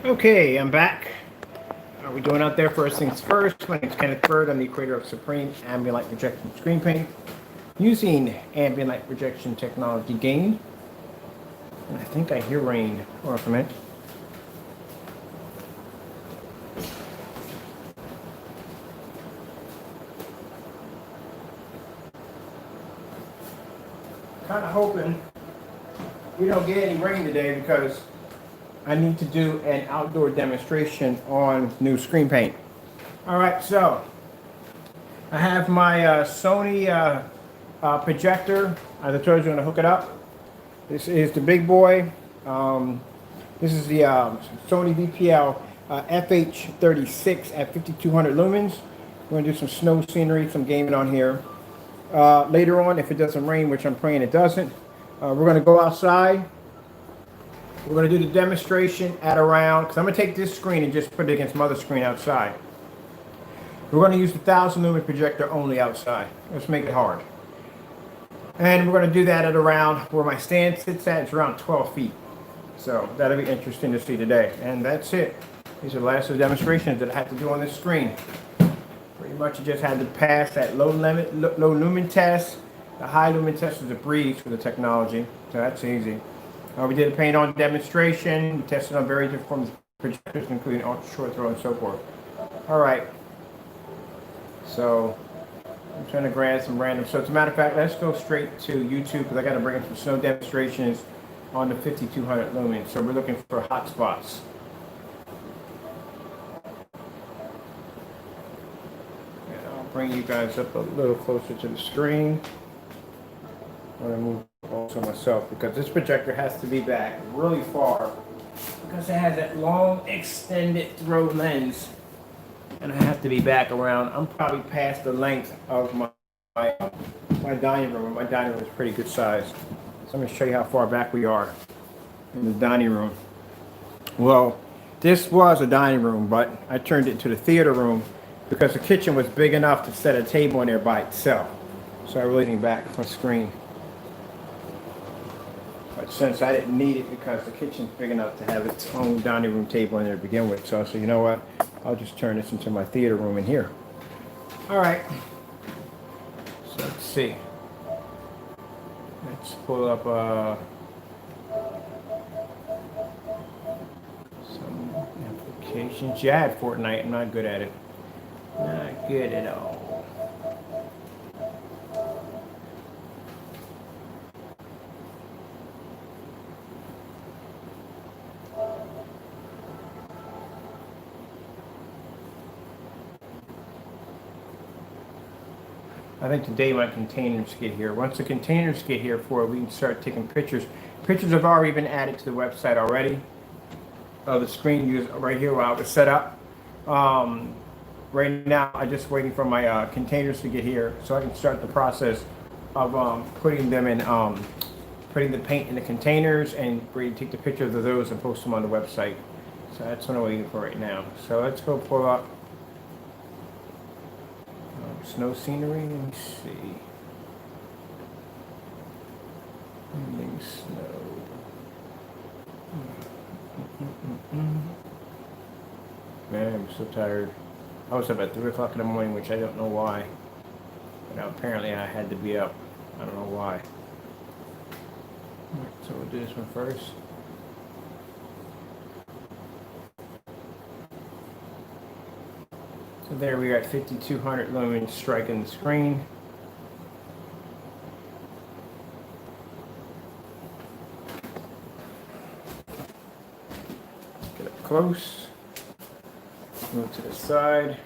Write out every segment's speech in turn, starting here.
Okay, I'm back. How are we doing out there? First things first, my name is Kenneth Bird. I'm the creator of Supreme Ambient Light Projection Screen Paint using ambient light projection technology gained. And I think I hear rain. Hold on for a minute. Kind of hoping we don't get any rain today because I need to do an outdoor demonstration on new screen paint. All right, so I have my Sony projector. As I told you, I'm going to hook it up. This is the big boy. This is the Sony VPL FH36 at 5200 lumens. We're going to do some snow scenery, some gaming on here. Later on, if it doesn't rain, which I'm praying it doesn't, we're going to go outside. We're going to do the demonstration at around, because I'm going to take this screen and just put it against my other screen outside. We're going to use the 1000 lumen projector only outside. Let's make it hard. And we're going to do that at around where my stand sits at. It's around 12 feet. So that'll be interesting to see today. And that's it. These are the last of the demonstrations that I have to do on this screen. Pretty much I just had to pass that low lumen test. The high lumen test was a breeze for the technology. So that's easy. We did a paint on demonstration. We tested on various different forms of projectors, including ultra short throw and so forth. All right. So I'm trying to grab some random. So as a matter of fact, let's go straight to YouTube because I got to bring in some snow demonstrations on the 5200 lumens. So we're looking for hot spots. And I'll bring you guys up a little closer to the screen. I'm going to move also myself because this projector has to be back really far because it has that long extended throw lens. And I have to be back around. I'm probably past the length of my dining room. My dining room is pretty good size. So I'm going to show you how far back we are in the dining room. Well, this was a dining room, but I turned it into the theater room because the kitchen was big enough to set a table in there by itself. So I really leaned back from the screen. But since I didn't need it because the kitchen's big enough to have its own dining room table in there to begin with, so I said, you know what? I'll just turn this into my theater room in here. All right. So let's see. Let's pull up some applications. Yeah, I had Fortnite. I'm not good at it. Not good at all. I think today my containers get here. Once the containers get here for it, we can start taking pictures. Pictures have already been added to the website already. The screen used right here while it was set up. Right now, I'm just waiting for my containers to get here so I can start the process of putting them in, putting the paint in the containers and ready to take the pictures of those and post them on the website. So that's what I'm waiting for right now. So let's go pull up snow scenery. Let me see. Ending snow. Man, I'm so tired. I was up at 3 o'clock in the morning, which I don't know why. But apparently I had to be up. I don't know why. So we'll do this one first. So there we are at 5200 lumens striking the screen. Get up close. Move to the side.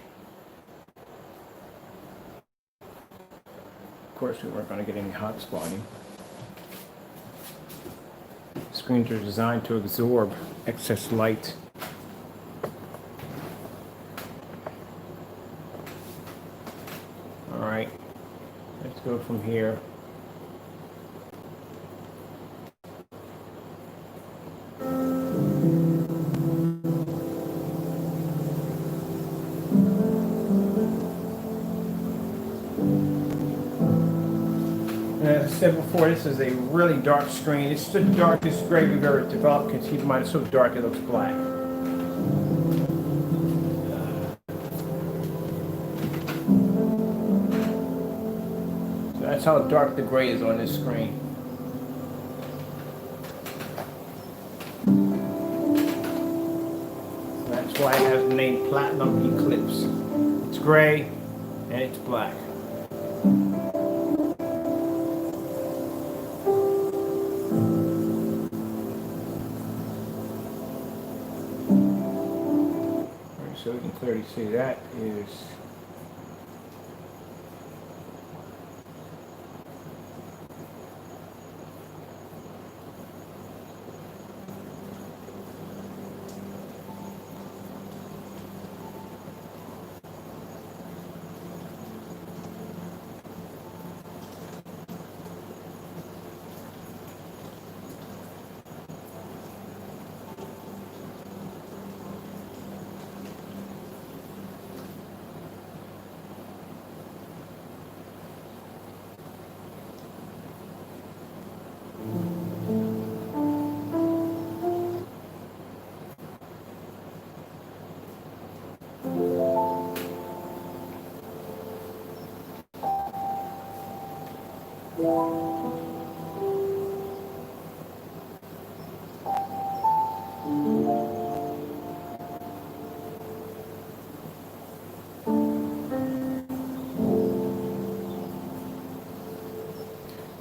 Of course, we weren't going to get any hot spotting. Screens are designed to absorb excess light. All right, let's go from here. As I said before, this is a really dark screen. It's the darkest gray we've ever developed because keep in mind it's so dark it looks black. That's how dark the gray is on this screen. That's why it has the name Platinum Eclipse. It's gray and it's black. Alright, so we can clearly see that is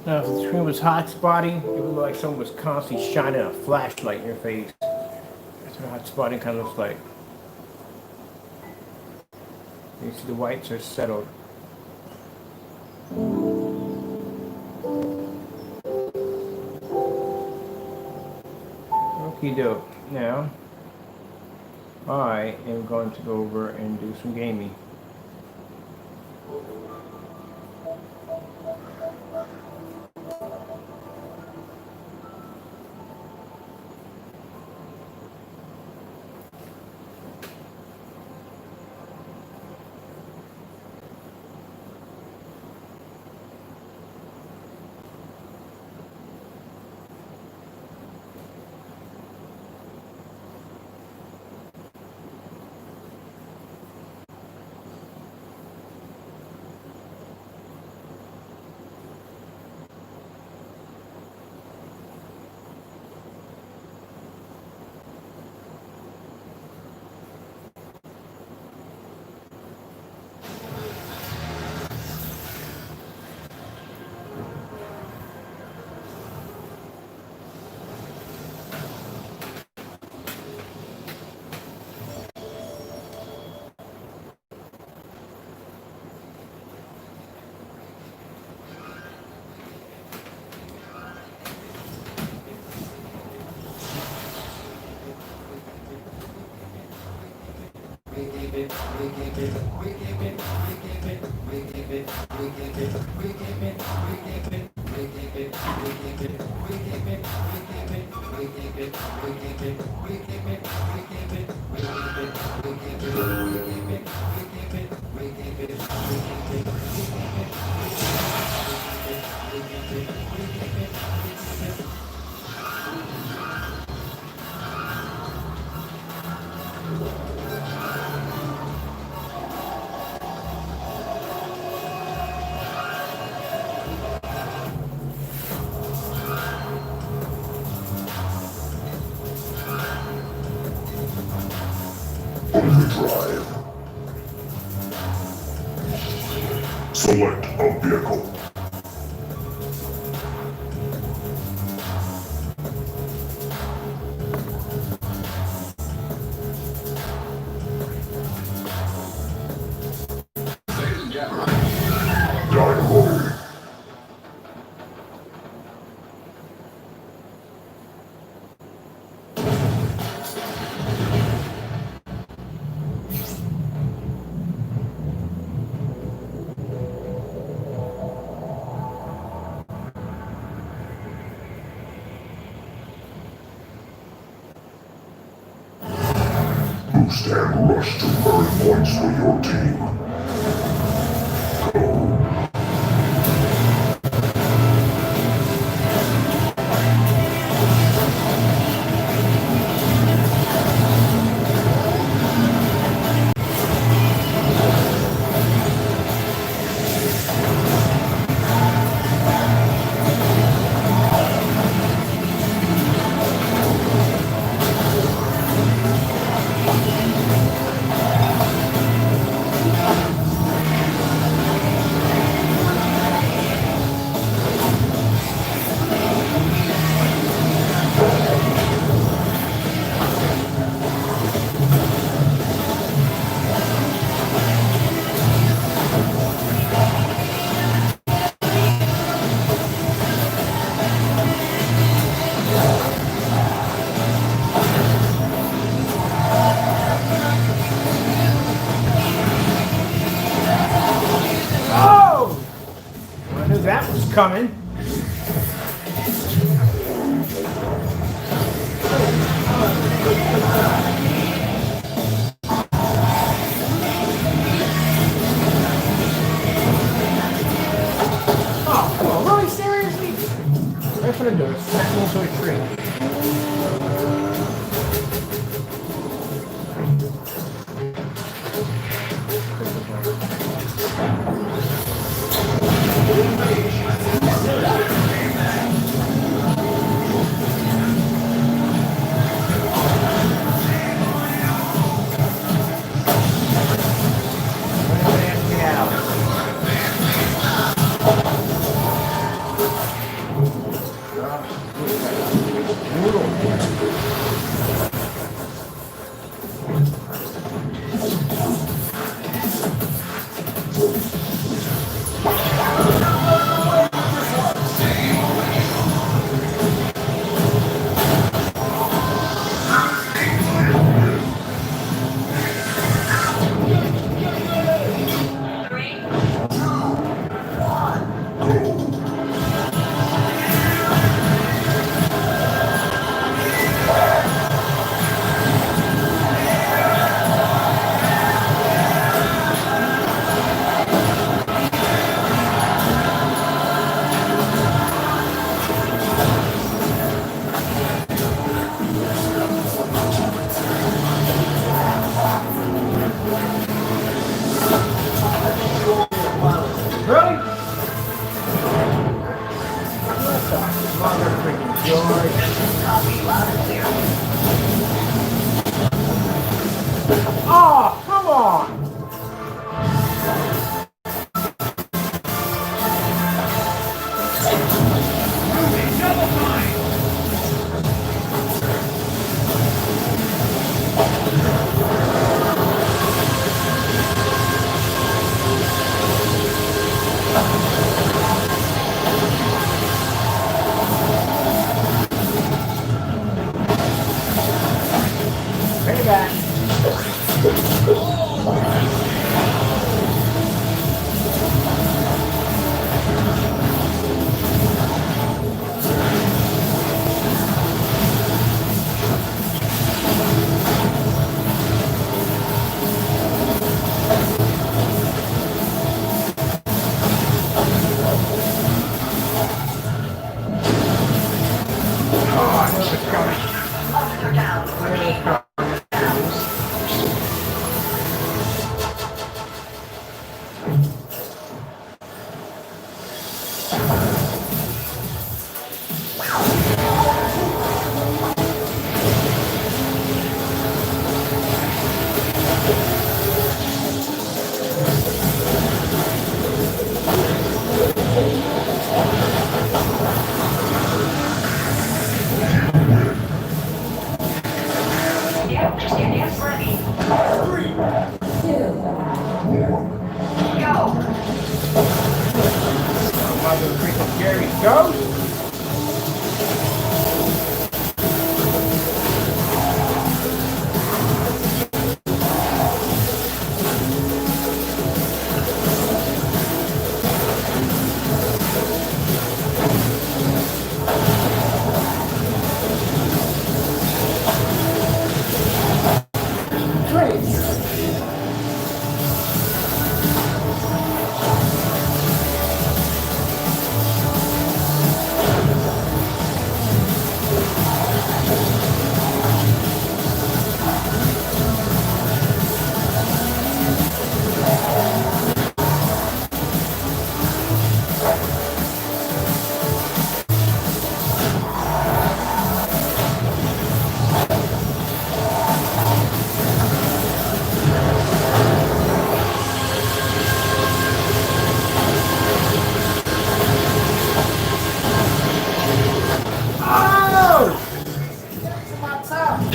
now, if the screen was hot spotting, it would look like someone was constantly shining a flashlight in your face. That's what hot spotting kind of looks like. You see the whites are settled. Okie doke. Now, I am going to go over and do some gaming. Overdrive. Select a vehicle. Dynamo. Boost and rush to earn points for your team. Go. coming. Oh, come on, really? Seriously? What I'm gonna do is smack me into a tree. Oh, come on! Payback. Oh, I know it's coming. Officer down. Repeat. Yep, just get hands ready. 3, 2, Go. Mother freaking Gary Ghost.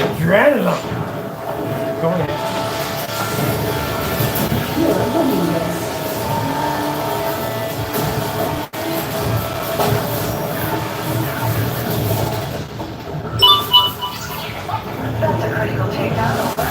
Adrenaline. Go ahead. That's a critical takedown. Over.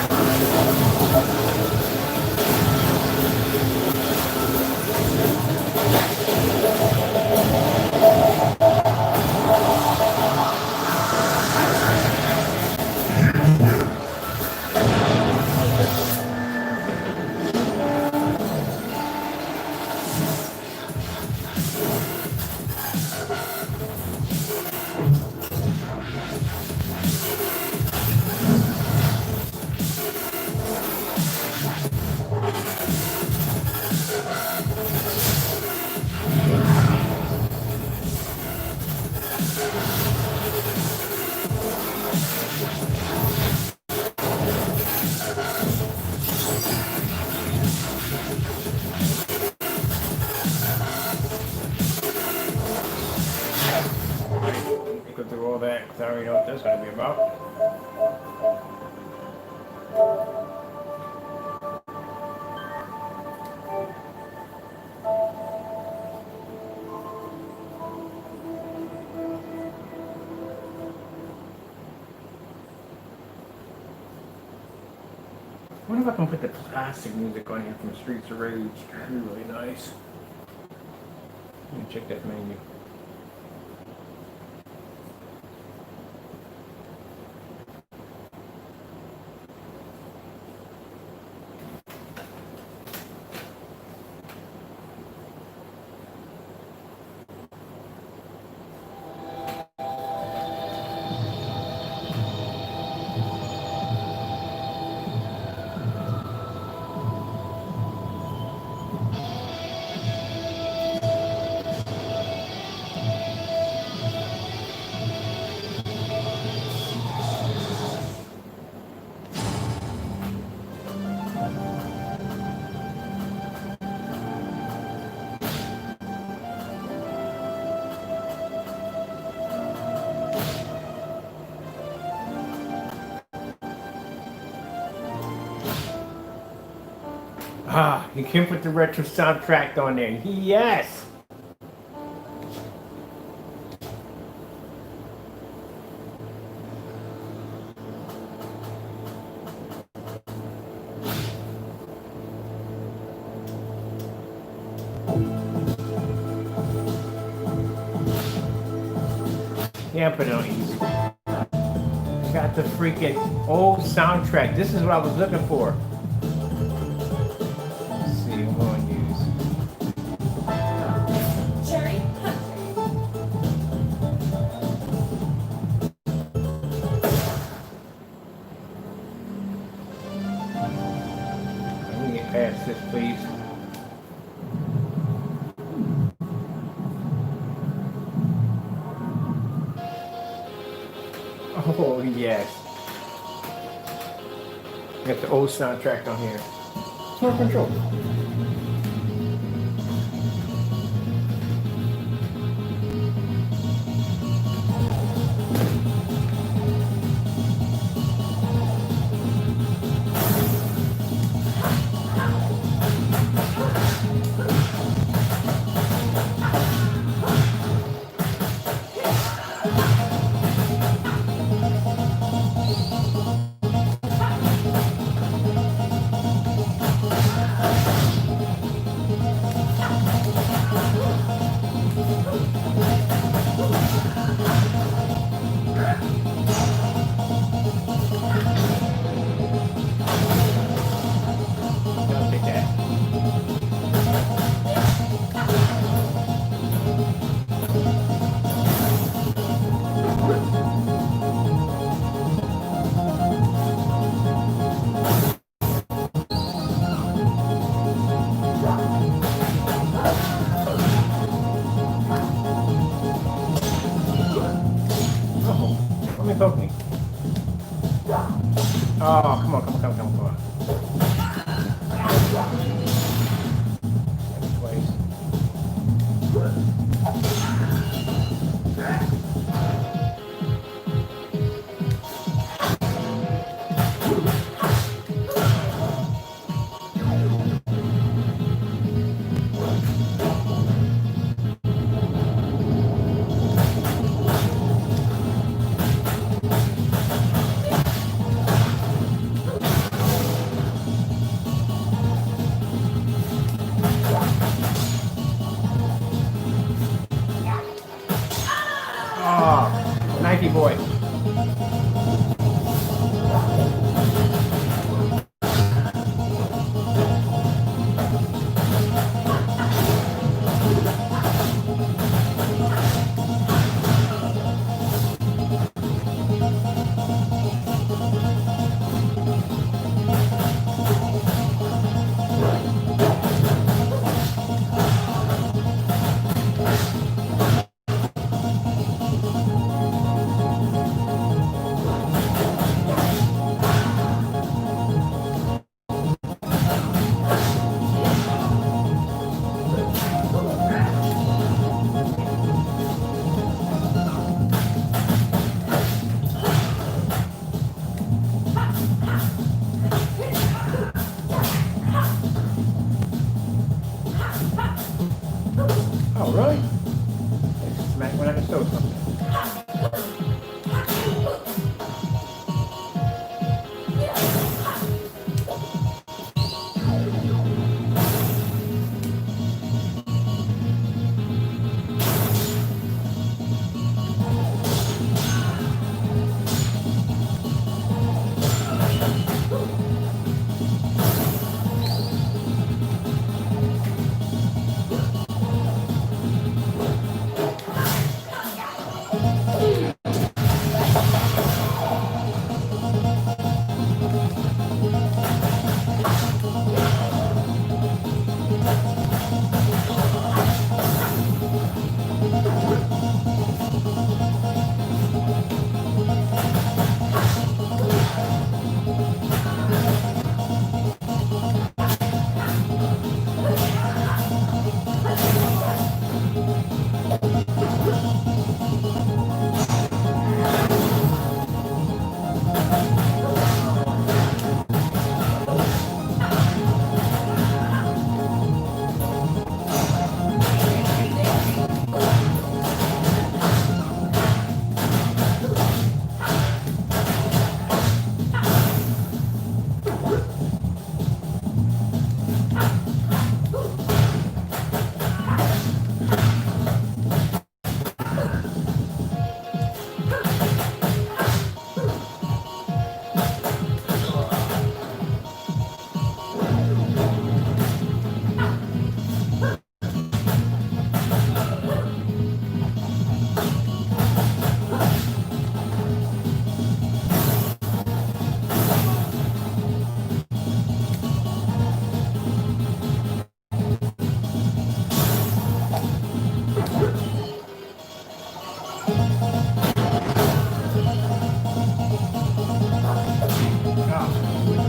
wonder if I can put the classic music on here from Streets of Rage. That'd be really nice. Let me check that menu. Ah, you can put the retro soundtrack on there. Yes! Yeah, put it on easy. Got the freaking old soundtrack. This is what I was looking for. Let's see, I'm going to use. Cherry. Let me get past this, please. Oh, yes. Got the old soundtrack on here. Smart control. I'll take that. Oh, let me poke me. Oh, come on. Twice.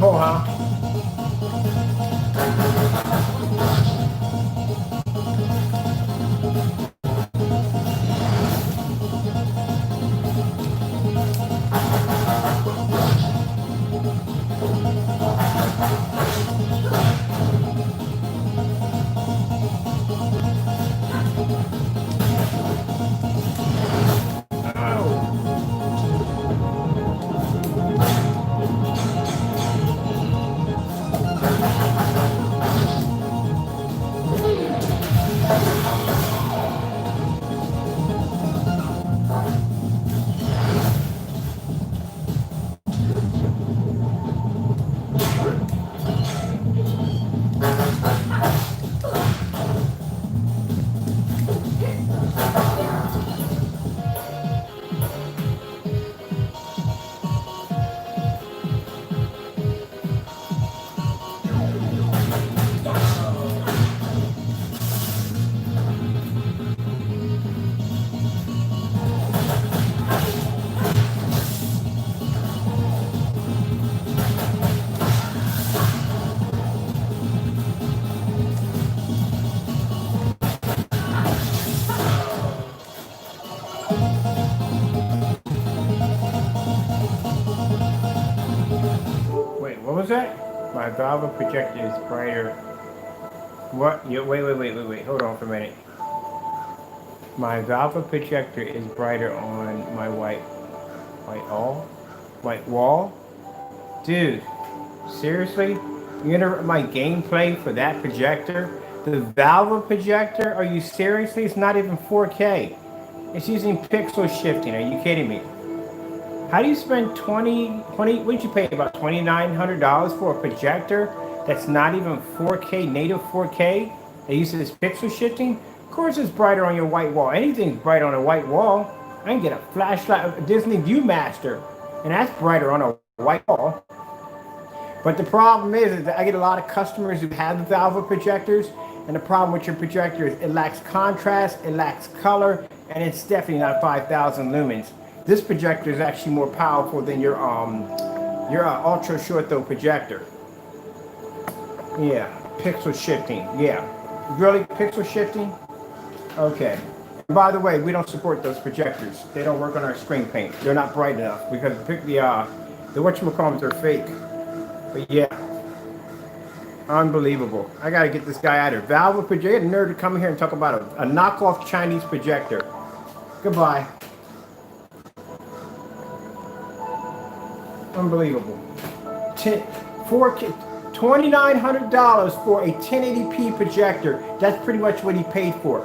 pull, huh? Wait, what was that? My valve projector is brighter. What? Wait. Hold on for a minute. My valve projector is brighter on my white wall? Dude, seriously? You enter my gameplay for that projector? The valve projector? Are you seriously? It's not even 4K. It's using pixel shifting. Are you kidding me? How do you spend what did you pay, about $2,900 for a projector that's not even 4K, native 4K? That uses pixel shifting? Of course it's brighter on your white wall. Anything's bright on a white wall. I can get a flashlight, a Disney Viewmaster, and that's brighter on a white wall. But the problem is that I get a lot of customers who have the valve projectors, and the problem with your projector is it lacks contrast, it lacks color, and it's definitely not 5,000 lumens. This projector is actually more powerful than your ultra short throw projector. Yeah, pixel shifting. Yeah, really pixel shifting. Okay. And by the way, we don't support those projectors. They don't work on our screen paint. They're not bright enough because the whatchamacallits are fake. But yeah, unbelievable. I gotta get this guy out of here. Valve projector, a nerd to come here and talk about a knockoff Chinese projector. Goodbye. Unbelievable. 4K, $2,900 for a 1080p projector. That's pretty much what he paid for.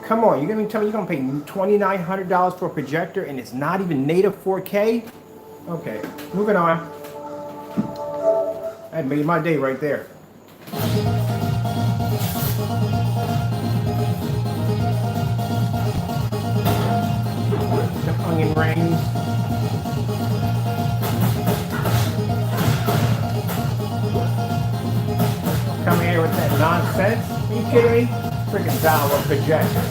Come on, you're gonna tell me you're gonna pay $2,900 for a projector and it's not even native 4K? Okay, moving on. That made my day right there. The onion rings. Come here with that nonsense? Are you kidding me? Freaking valve projector.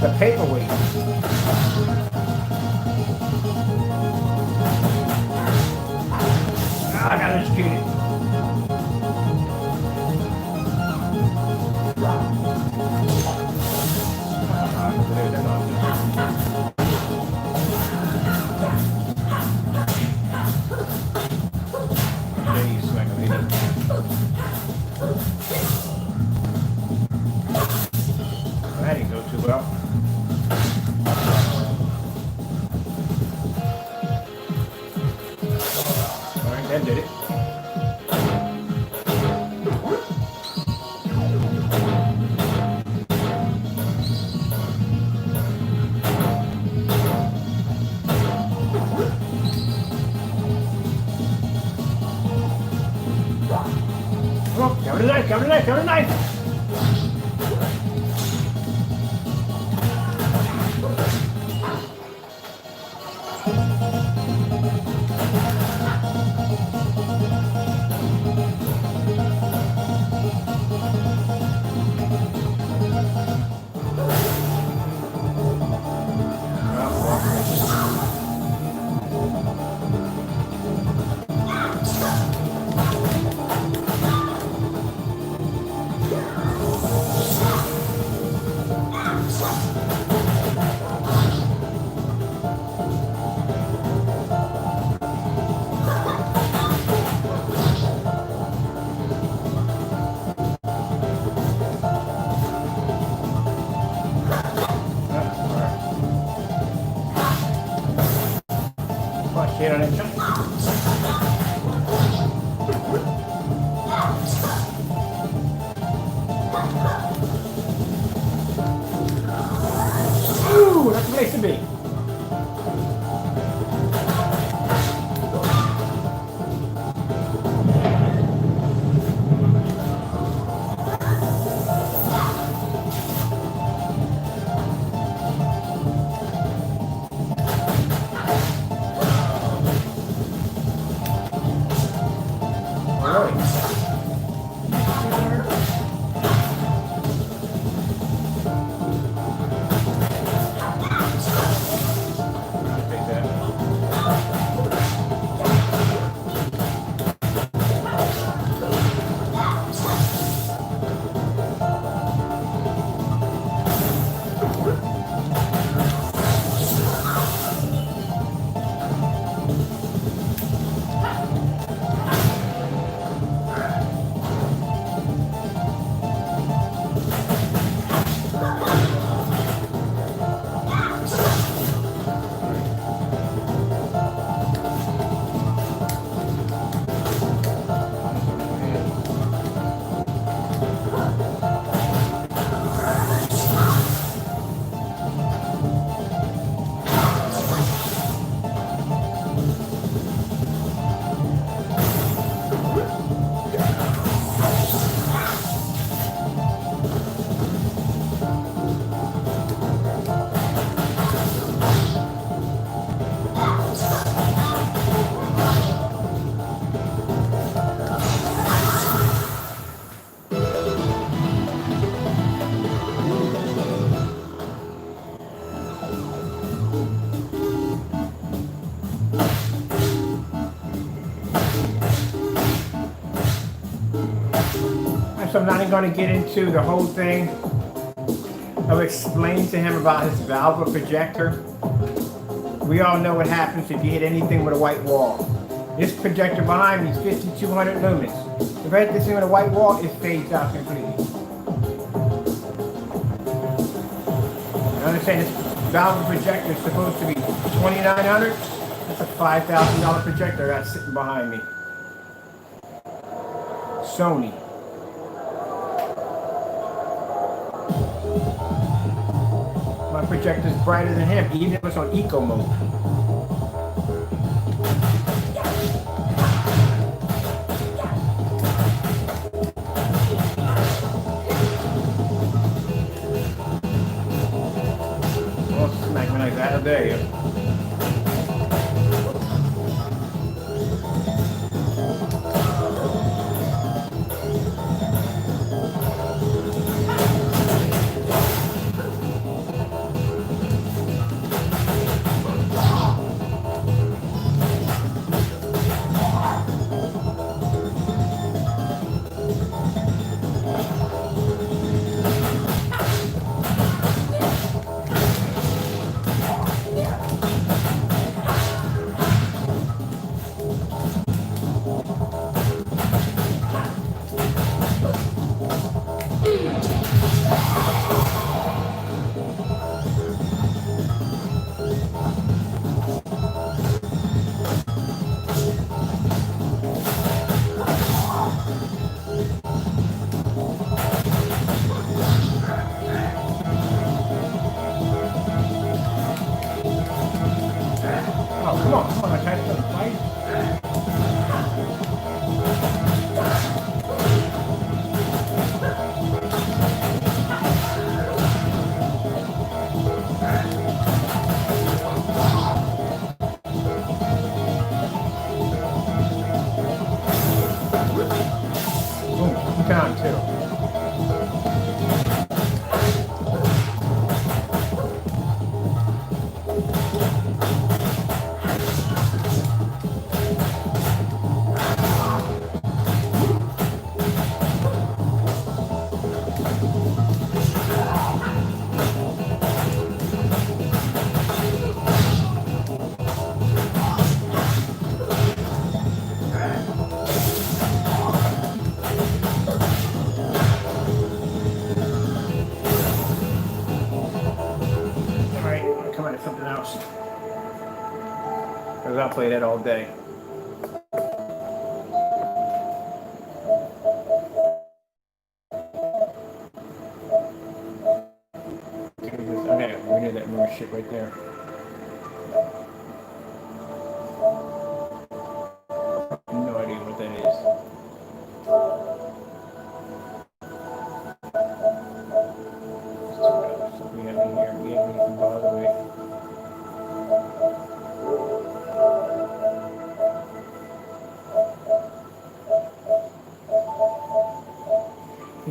The paperweight. I gotta shoot it. That didn't go too well. Alright, that did it. Oh, come to the knife, come to the knife, come to the knife! Ooh, that's the place to be. So I'm not even going to get into the whole thing of explaining to him about his valve projector. We all know what happens if you hit anything with a white wall. This projector behind me is 5200 lumens. If I hit this thing with a white wall, it fades out completely. I understand this valve projector is supposed to be 2900. That's a $5,000 projector that's sitting behind me. Sony. My projector's brighter than him, even if it's on eco mode. Oh, smack me like that. There you go. Time too. Something else. Because I'll play that all day. right there. No idea what that is. What else we have in here? We have anything bother me.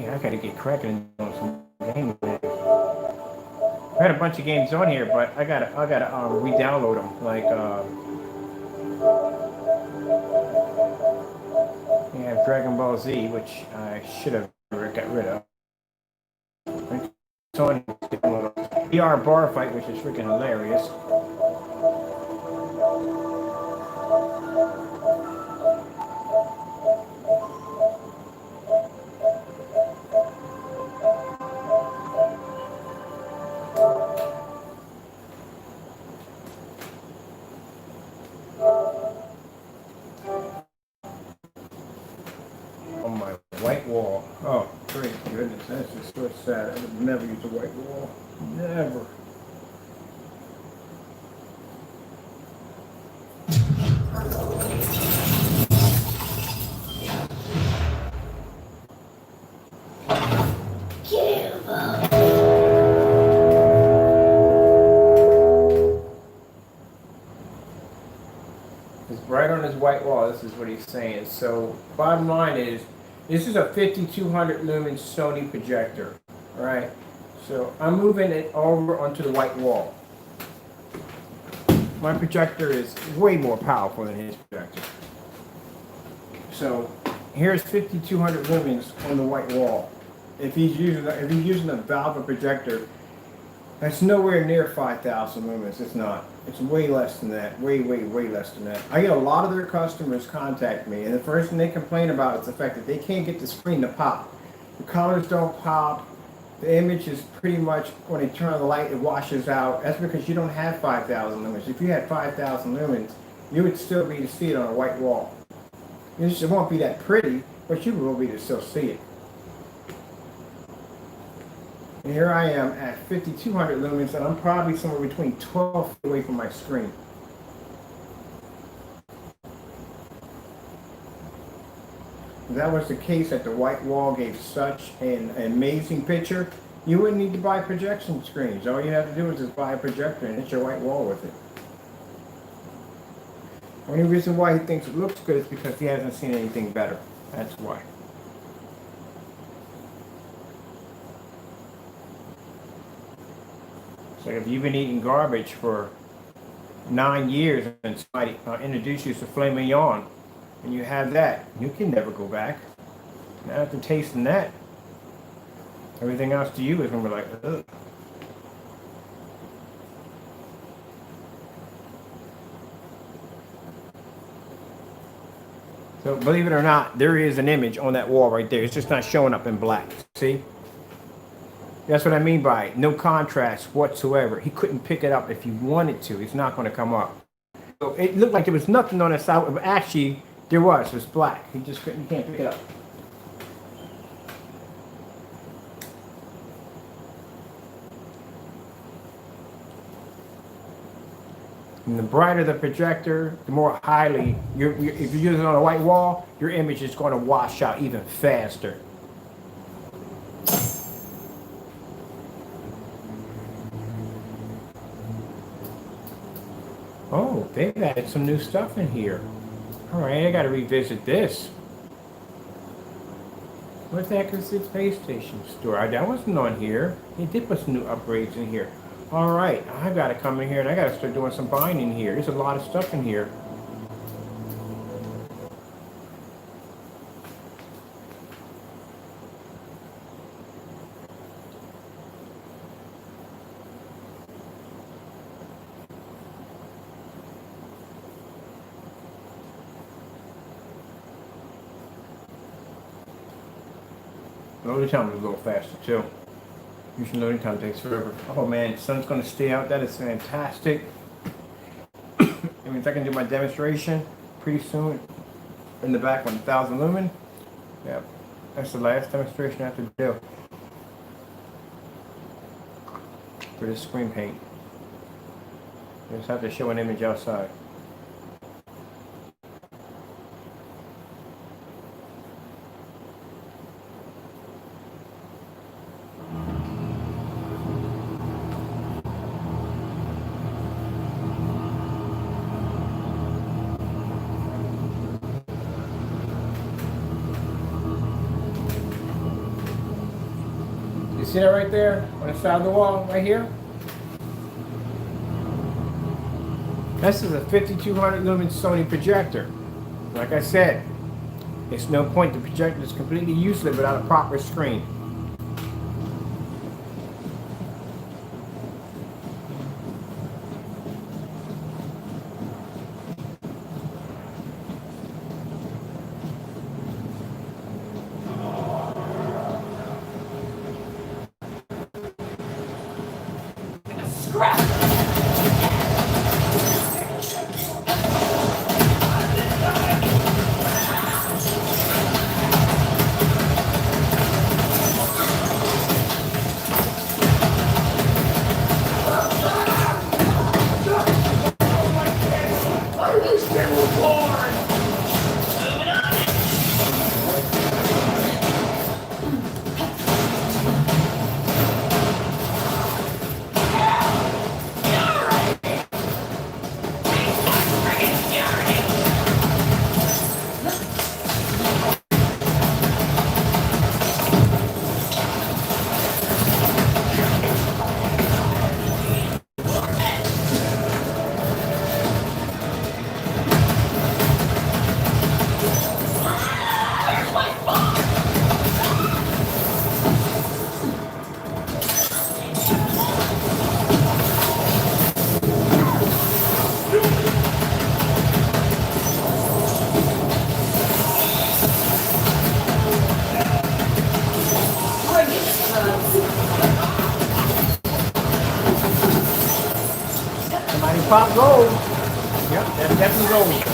Yeah, I gotta get cracking on some games. I had a bunch of games on here, but I gotta re-download them. Like yeah, Dragon Ball Z, which I should have got rid of. Sony VR bar fight, which is freaking hilarious. On my white wall. Oh, great goodness, that's just so sad. I would never use a white wall. Never. It's bright on his white wall. This is what he's saying. So, bottom line is, this is a 5200 lumen Sony projector. All right. So I'm moving it over onto the white wall. My projector is way more powerful than his projector. So here's 5200 lumens on the white wall. If he's using a valve projector, that's nowhere near 5,000 lumens. It's not. It's way less than that. Way less than that. I get a lot of their customers contact me, and the first thing they complain about is the fact that they can't get the screen to pop. The colors don't pop. The image is pretty much, when they turn on the light, it washes out. That's because you don't have 5,000 lumens. If you had 5,000 lumens, you would still be able to see it on a white wall. It won't be that pretty, but you will be able to still see it. And here I am at 5200 lumens, and I'm probably somewhere between 12 feet away from my screen. If that was the case, that the white wall gave such an amazing picture, you wouldn't need to buy projection screens. All you have to do is just buy a projector and hit your white wall with it. The only reason why he thinks it looks good is because he hasn't seen anything better. That's why. So if you've been eating garbage for 9 years and somebody introduces you to filet mignon, and you have that, you can never go back. Now after tasting that, everything else to you is going to be like, ugh. So believe it or not, there is an image on that wall right there. It's just not showing up in black. See? That's what I mean by no contrast whatsoever. He couldn't pick it up if he wanted to. It's not going to come up. So it looked like there was nothing on the side, but actually there was. It was black. He just couldn't. He can't pick it up. And the brighter the projector, the more highly if you're using it on a white wall, your image is going to wash out even faster. Oh, they've added some new stuff in here. All right, I got to revisit this. What the heck is this space station store? That wasn't on here. They did put some new upgrades in here. All right, I got to come in here and I got to start doing some buying in here. There's a lot of stuff in here. Loading time is a little faster too. Usually loading time takes forever. Oh man, the sun's gonna stay out. That is fantastic. It means I can do my demonstration pretty soon in the back 1000 lumen. Yeah, that's the last demonstration I have to do for this screen paint. Just have to show an image outside. You see that right there on the side of the wall, right here? This is a 5200 lumen Sony projector. Like I said, it's no point. The projector is completely useless without a proper screen. Pop gold. Yep, that's definitely gold.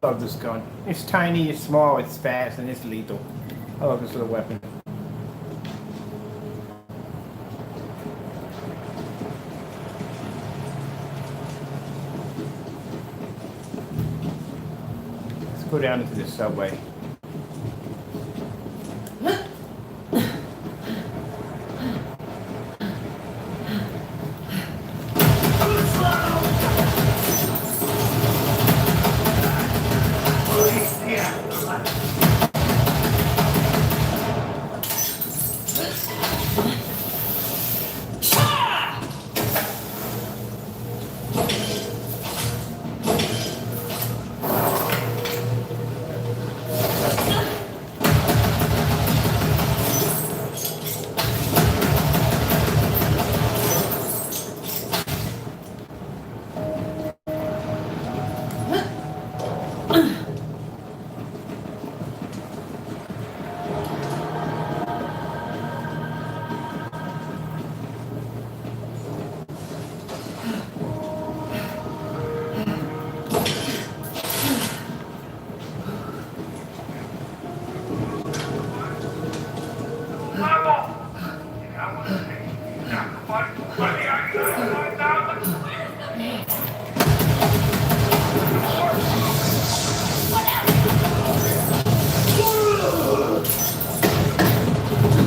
Love this gun. It's tiny, it's small, it's fast, and it's lethal. I love this little weapon. Let's go down into the subway.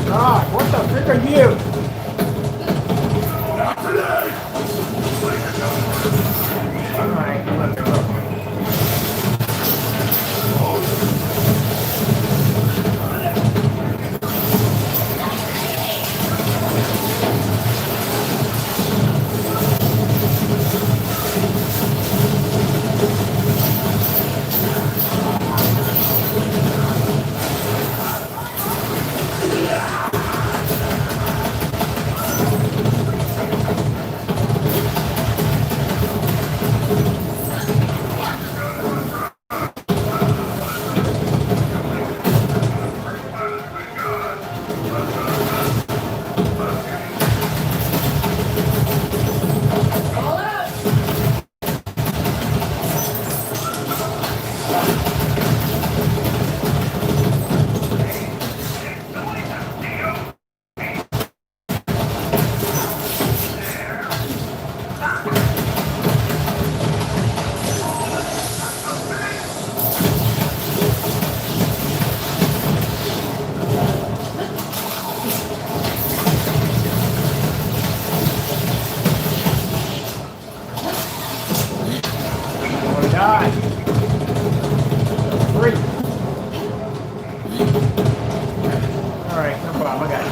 God, what the frick are you? Alright, look. Die. Free. Alright, no problem. I got it.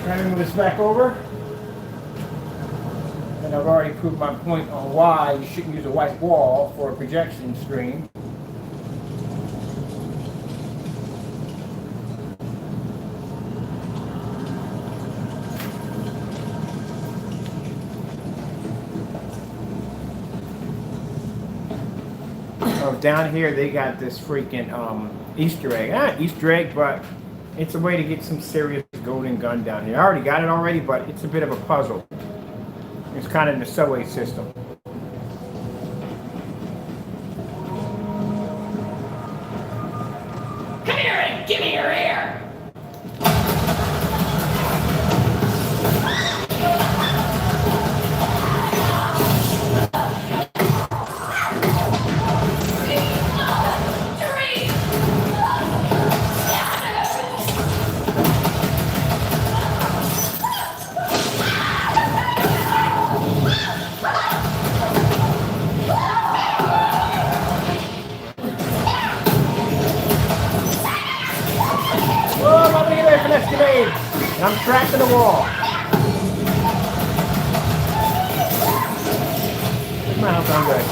Trying to move this back over. And I've already proved my point on why you shouldn't use a white wall for a projection screen. Oh, down here they got this freaking Easter egg. Not Easter egg, but it's a way to get some serious golden gun down here. I already got it already, but it's a bit of a puzzle. It's kind of in the subway system. Come here and give me your ear! I'm trapped in the wall. Where's my house on good?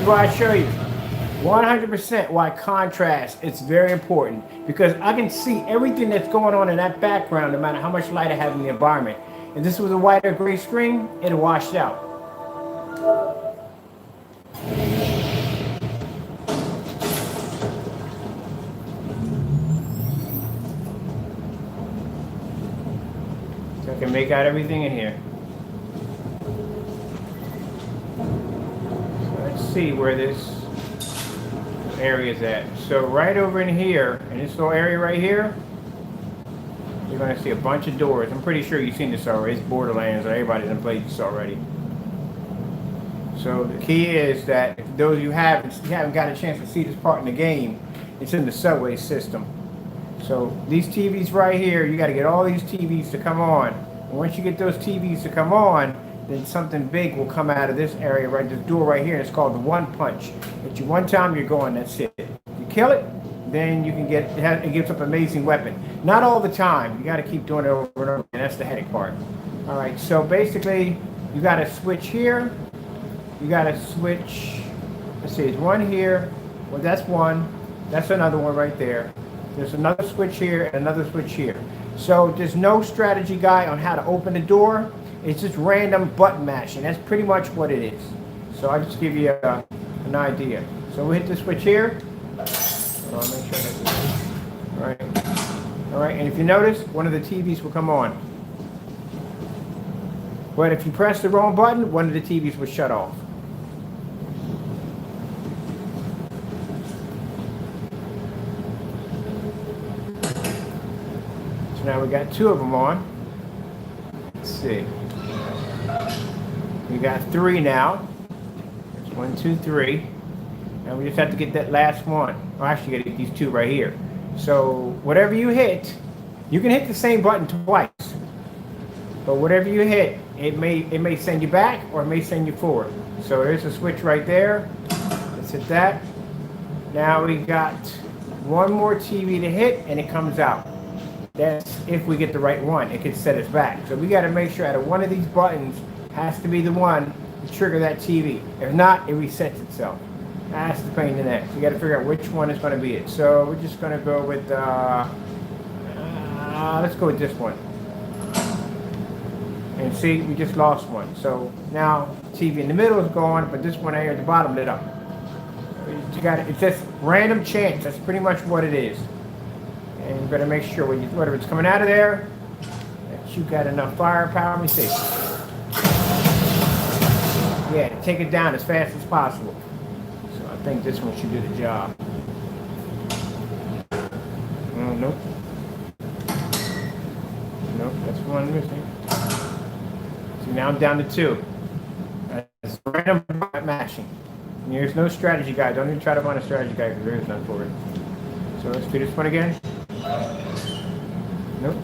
why I show you 100% why contrast is very important, because I can see everything that's going on in that background no matter how much light I have in the environment. If this was a white or gray screen, it'd wash out. So I can make out everything in here. So let's see where this area is at. So right over in here, in this little area right here, you're going to see a bunch of doors. I'm pretty sure you've seen this already. It's Borderlands, or everybody done played this already. So the key is that if those you haven't got a chance to see this part in the game, it's in the subway system. So these TVs right here, you got to get all these TVs to come on. And once you get those TVs to come on, then something big will come out of this area, right, this door right here. It's called the one punch. Hit you one time, you're going, that's it. You kill it, then you can get, it gives up an amazing weapon. Not all the time. You got to keep doing it over and over, and that's the headache part. All right, so basically, you got to switch here. You got to switch, let's see, there's one here. Well, that's one. That's another one right there. There's another switch here and another switch here. So there's no strategy guide on how to open the door. It's just random button mashing. That's pretty much what it is. So I'll just give you an idea. So we hit the switch here. Hold on, make sure that's all right. All right, and if you notice, one of the TVs will come on. But if you press the wrong button, one of the TVs will shut off. So now we got two of them on. Let's see. We got three now. There's 1, 2, 3. And we just have to get that last one. Well, actually, you gotta get these two right here. So whatever you hit, you can hit the same button twice. But whatever you hit, it may send you back or it may send you forward. So there's a switch right there. Let's hit that. Now we got one more TV to hit and it comes out. That's if we get the right one. It could set us back. So we got to make sure out of one of these buttons has to be the one to trigger that TV. If not, it resets itself. That's the pain in the neck. So you got to figure out which one is going to be it. So we're just going to go with, let's go with this one. And see, we just lost one. So now TV in the middle is gone, but this one here at the bottom lit up. You got it. It's just random chance. That's pretty much what it is. And you better make sure when whatever it's coming out of there, that you got enough firepower. Let me see. Yeah, take it down as fast as possible. So I think this one should do the job. Oh, nope. Nope, that's one missing. So now I'm down to 2. That's random mashing. And there's no strategy guide. Don't even try to find a strategy guide because there is none for it. So let's do this one again. Nope.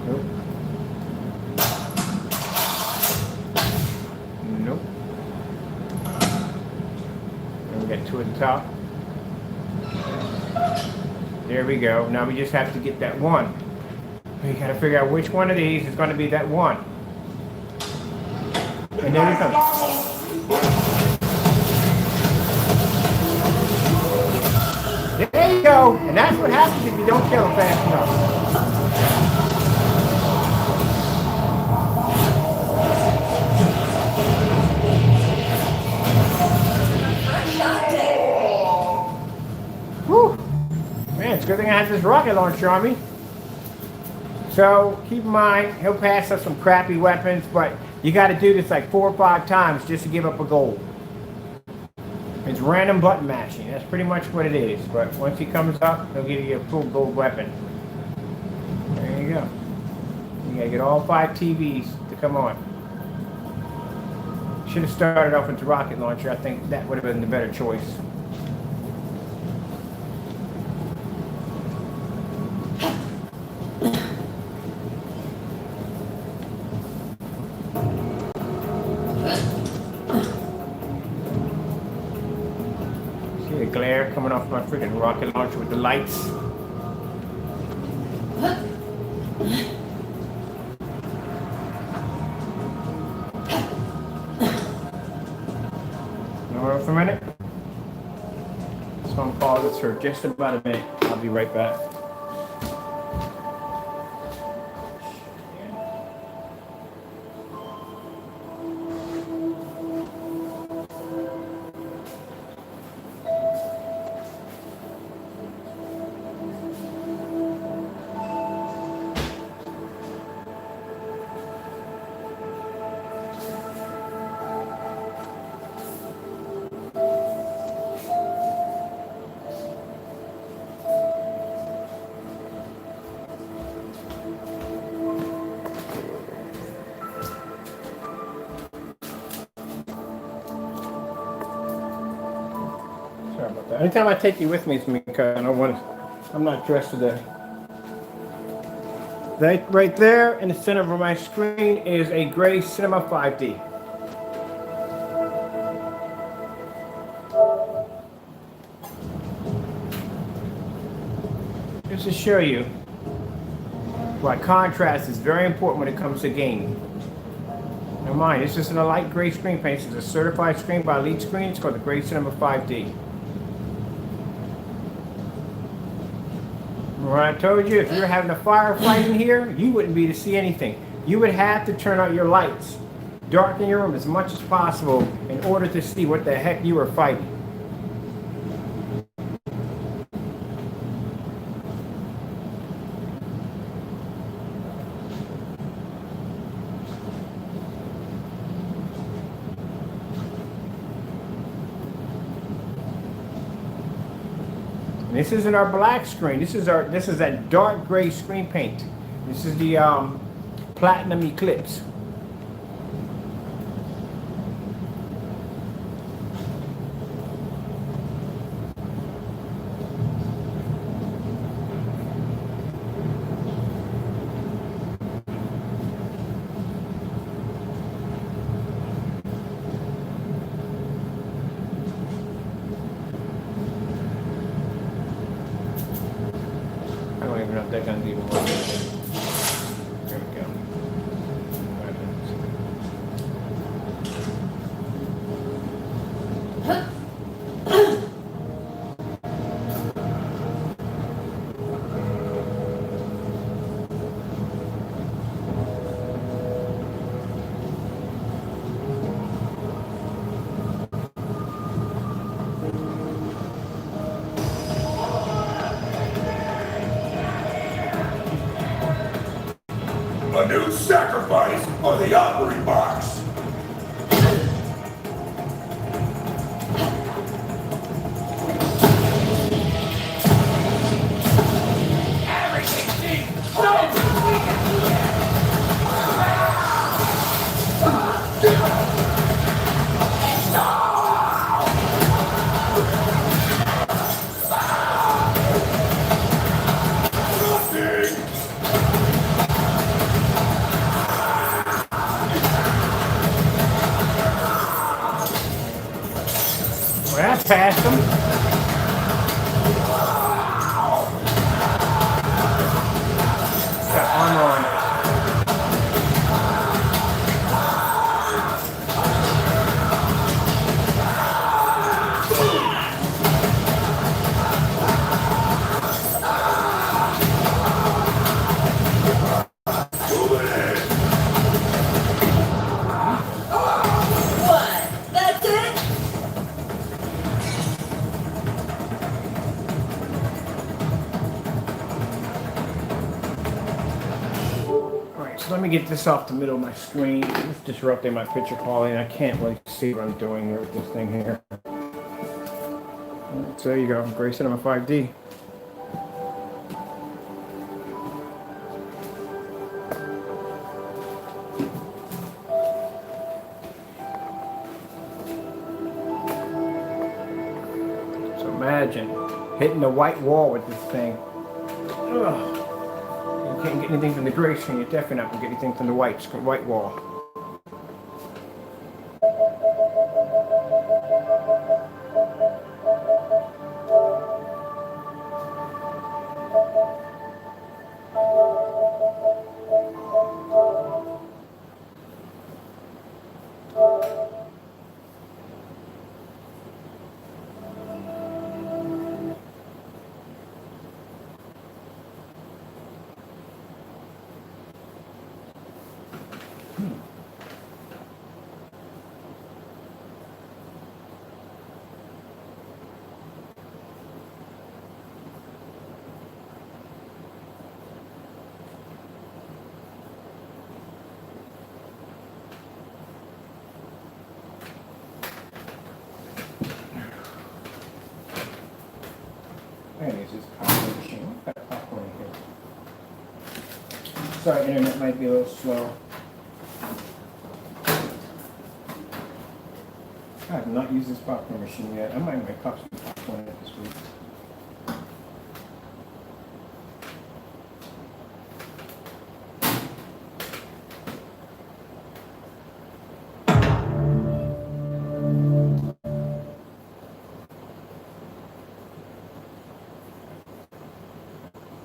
Nope. Nope. And we got 2 at the top. There we go. Now we just have to get that one. We gotta figure out which one of these is gonna be that one. And there we come. There you go. And that's what happens if you don't kill them fast enough. Whew. Man, it's a good thing I have this rocket launcher on me. So keep in mind, he'll pass us some crappy weapons, but you got to do this like 4 or 5 times just to give up a gold. It's random button mashing. That's pretty much what it is. But once he comes up, he'll give you a full gold weapon. There you go. You got to get all 5 TVs to come on. Should have started off with the rocket launcher. I think that would have been the better choice. Glare coming off my freaking rocket launcher with the lights. Hold on for a minute. This phone pause for just about a minute. I'll be right back. Sorry about that. Anytime I take you with me, it's because I'm not dressed today. Right there in the center of my screen is a gray Cinema 5D. Just to show you why contrast is very important when it comes to gaming. Now mind, this isn't a light gray screen paint. This is a certified screen by Elite Screen. It's called the Gray Cinema 5D. Well, I told you, if you're having a firefight in here, you wouldn't be to see anything. You would have to turn out your lights, darken your room as much as possible in order to see what the heck you are fighting. This isn't our black screen. This is that dark gray screen paint. This is the Platinum Eclipse. I don't even know if they're gonna even work. There we go. A new sacrifice for the offering box. Everything seems so Well, that's past them. Got armor on it. What? That's it? Alright, so let me get this off the middle of my screen. It's disrupting my picture quality, and I can't really see what I'm doing here with this thing here. Alright, so there you go, Gray Cinema 5D. So imagine hitting the white wall with this thing. Ugh. You can't get anything from the gray screen, you're definitely not going to get anything from the white wall. Man, is this popcorn machine? What kind of popcorn here? Sorry, internet might be a little slow. I have not used this popcorn machine yet. I might make some popcorn this week.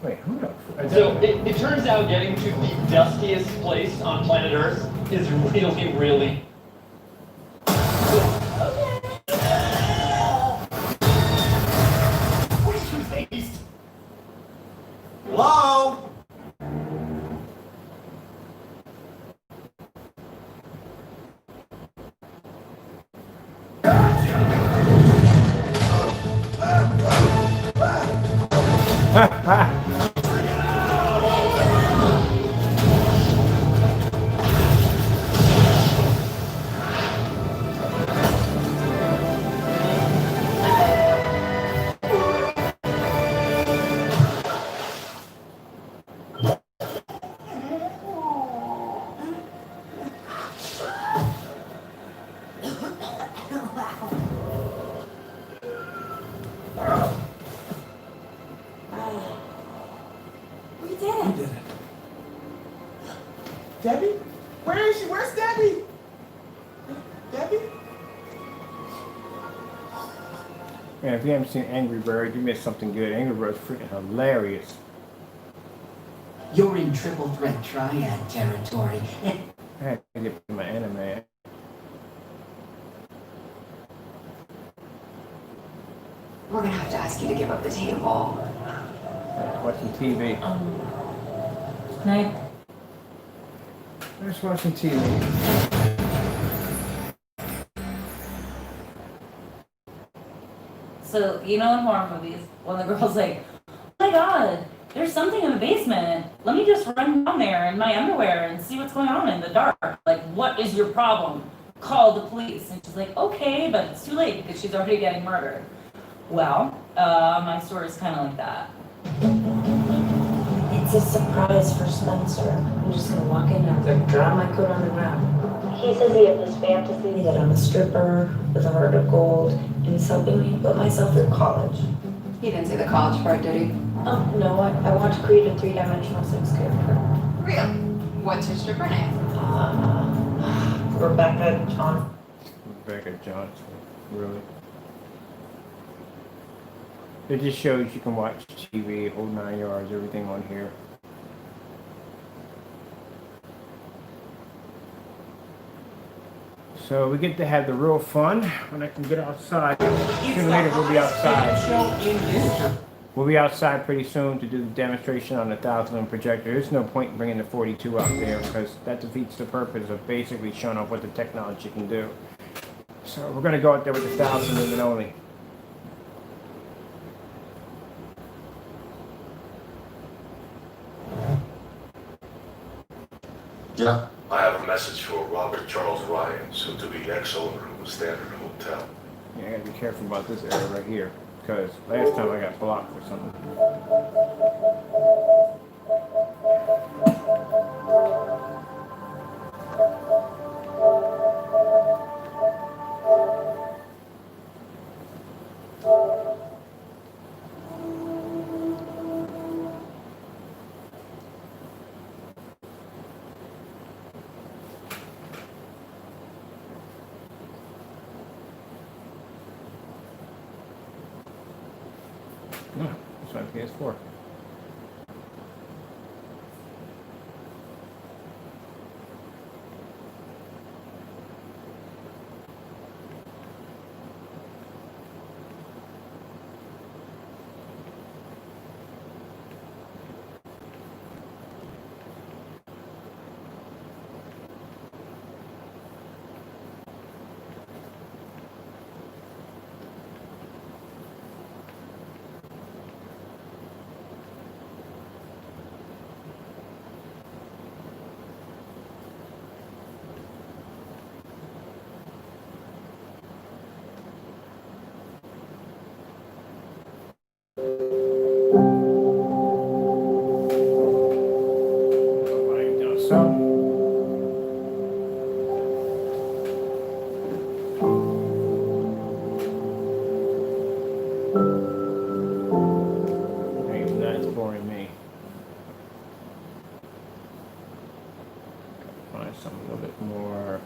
Wait, who the? So it turns out getting to the dustiest place on planet Earth is really, really. What is your face? Hello? We did it. did it. Debbie? Where is she? Where's Debbie? Debbie? Man, if you haven't seen Angry Bird, you missed something good. Angry Bird's freaking hilarious. You're in triple threat triad territory. I had to get to my anime. We're gonna have to ask you to give up the table. Watching TV. Night. I'm just watching TV. So, you know in horror movies, when the girl's like, oh my god, there's something in the basement. Let me just run down there in my underwear and see what's going on in the dark. Like, what is your problem? Call the police. And she's like, okay, but it's too late because she's already getting murdered. Well, my story is kind of like that. It's a surprise for Spencer. I'm just gonna walk in and drop my coat on the ground. He says he has this fantasy that I'm a stripper with a heart of gold and he's helping me put myself through college. He didn't say the college part, did he? No, I want to create a three-dimensional sex character. Real. What's your stripper name? Rebecca John. Rebecca Johnson. Really? It just shows you can watch TV, whole 9 yards, everything on here. So we get to have the real fun when I can get outside. Sooner or later we'll be outside. We'll be outside pretty soon to do the demonstration on the 1000 projector. There's no point in bringing the 42 out there because that defeats the purpose of basically showing off what the technology can do. So we're going to go out there with the 1000 lumen only. Yeah. I have a message for Robert Charles Ryan, soon to be ex-owner of the Standard Hotel. Yeah, I gotta be careful about this area right here because last time I got blocked for something. No, it's on PS4. Like so. Okay, that's boring me. Find something a little bit more.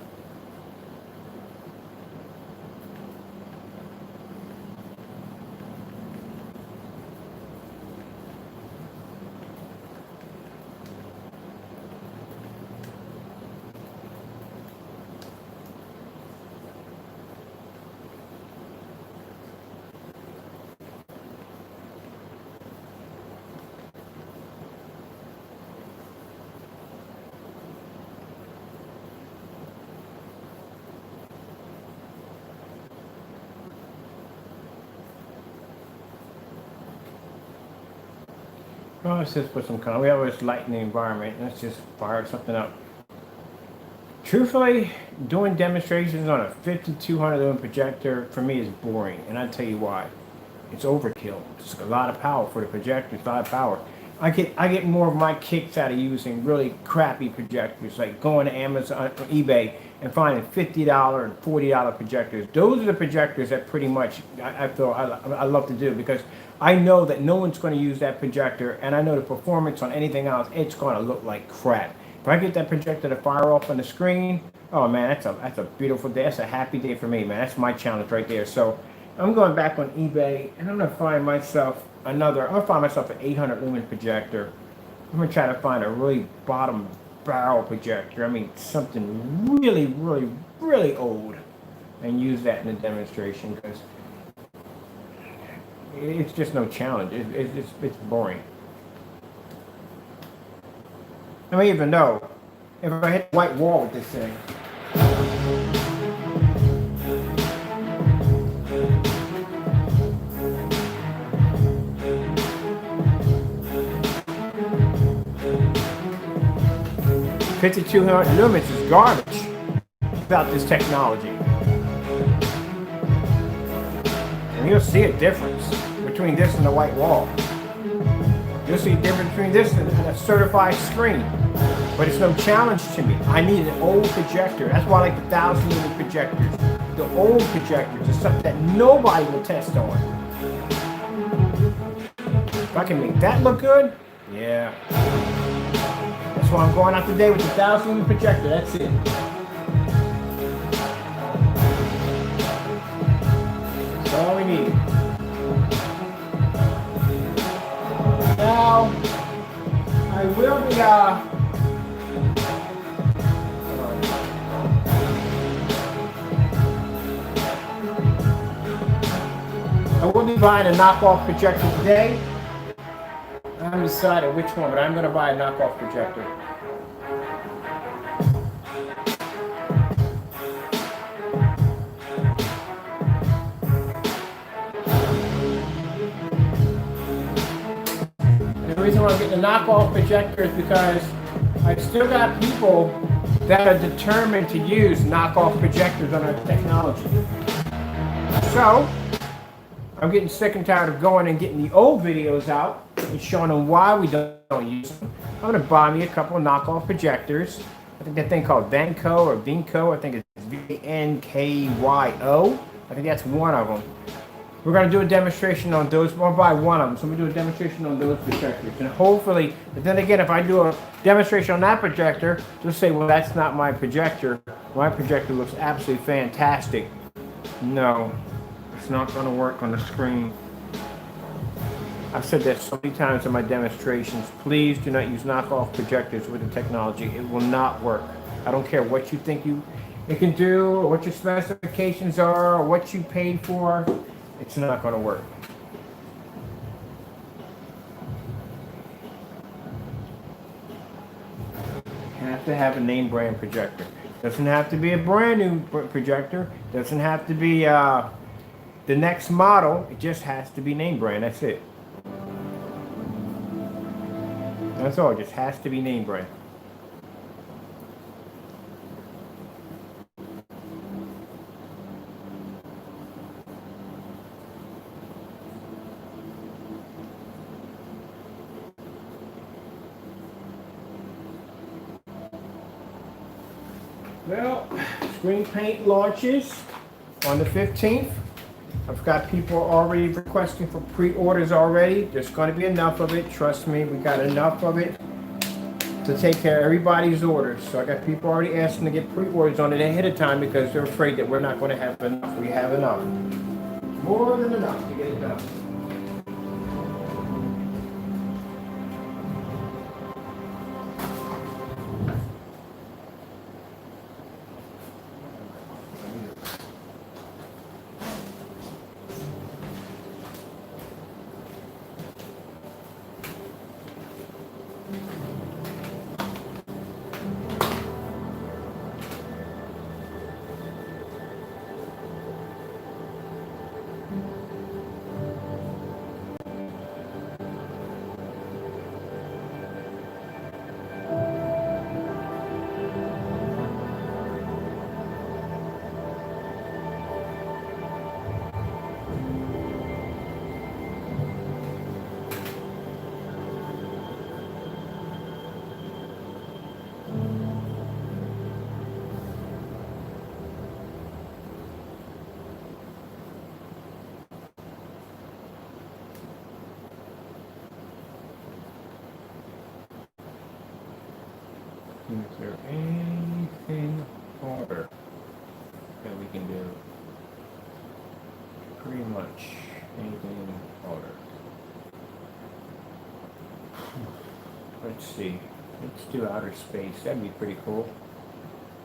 Oh, let's just put some color. We always lighten the environment. Let's just fire something up. Truthfully, doing demonstrations on a 5200 lumen projector for me is boring, and I'll tell you why. It's overkill. It's a lot of power for the projector. It's a lot of power. I get more of my kicks out of using really crappy projectors, like going to Amazon or eBay and finding $50 and $40 projectors. Those are the projectors that pretty much I feel I love to do, because I know that no one's going to use that projector, and I know the performance on anything else, it's going to look like crap. If I get that projector to fire off on the screen, oh man, that's a beautiful day. That's a happy day for me, man. That's my challenge right there. So I'm going back on eBay, and I'm going to find myself I'm going to find myself an 800 lumen projector. I'm going to try to find a really bottom barrel projector. I mean, something really, really, really old, and use that in the demonstration, because it's just no challenge. It's boring. I mean, even though if I hit the white wall with this thing, $5,200 lumens is garbage without this technology. And you'll see a difference between this and the white wall. You'll see a difference between this and a certified screen. But it's no challenge to me. I need an old projector. That's why I like the 1000 lumen projectors. The old projectors are something that nobody will test on. If I can make that look good, yeah. That's why I'm going out today with the 1000 lumen projector. That's it. That's all we need. Now, I will be, buying a knockoff projector today. I haven't decided which one, but I'm going to buy a knockoff projector. And the reason why I'm getting a knockoff projector is because I've still got people that are determined to use knockoff projectors on our technology. So, I'm getting sick and tired of going and getting the old videos out and showing them why we don't use them. I'm going to buy me a couple of knockoff projectors. I think that thing called Venco or Vinco. I think it's VNKYO. I think that's one of them. We're going to do a demonstration on those. We'll buy one of them. So we'll do a demonstration on those projectors. And hopefully, but then again, if I do a demonstration on that projector, they'll say, well, that's not my projector. My projector looks absolutely fantastic. No. It's not going to work on the screen. I've said that so many times in my demonstrations. Please do not use knockoff projectors with the technology. It will not work. I don't care what you think it can do, or what your specifications are, or what you paid for. It's not going to work. You have to have a name brand projector. Doesn't have to be a brand new projector. Doesn't have to be the next model. It just has to be name brand. That's it. That's all. It just has to be name brand. Well, screen paint launches on the 15th. I've got people already requesting for pre-orders already. There's going to be enough of it. Trust me, we got enough of it to take care of everybody's orders. So I got people already asking to get pre-orders on it ahead of time because they're afraid that we're not going to have enough. We have enough. More than enough to get it done. Is there anything harder that we can do? Pretty much anything harder. Let's see. Let's do outer space. That'd be pretty cool.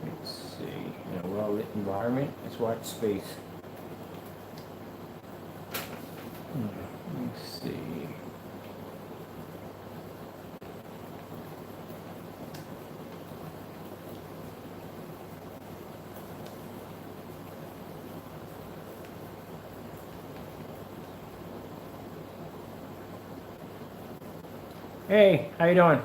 Let's see. In a well-lit environment, let's watch space. Let's see. Hey, how you doing?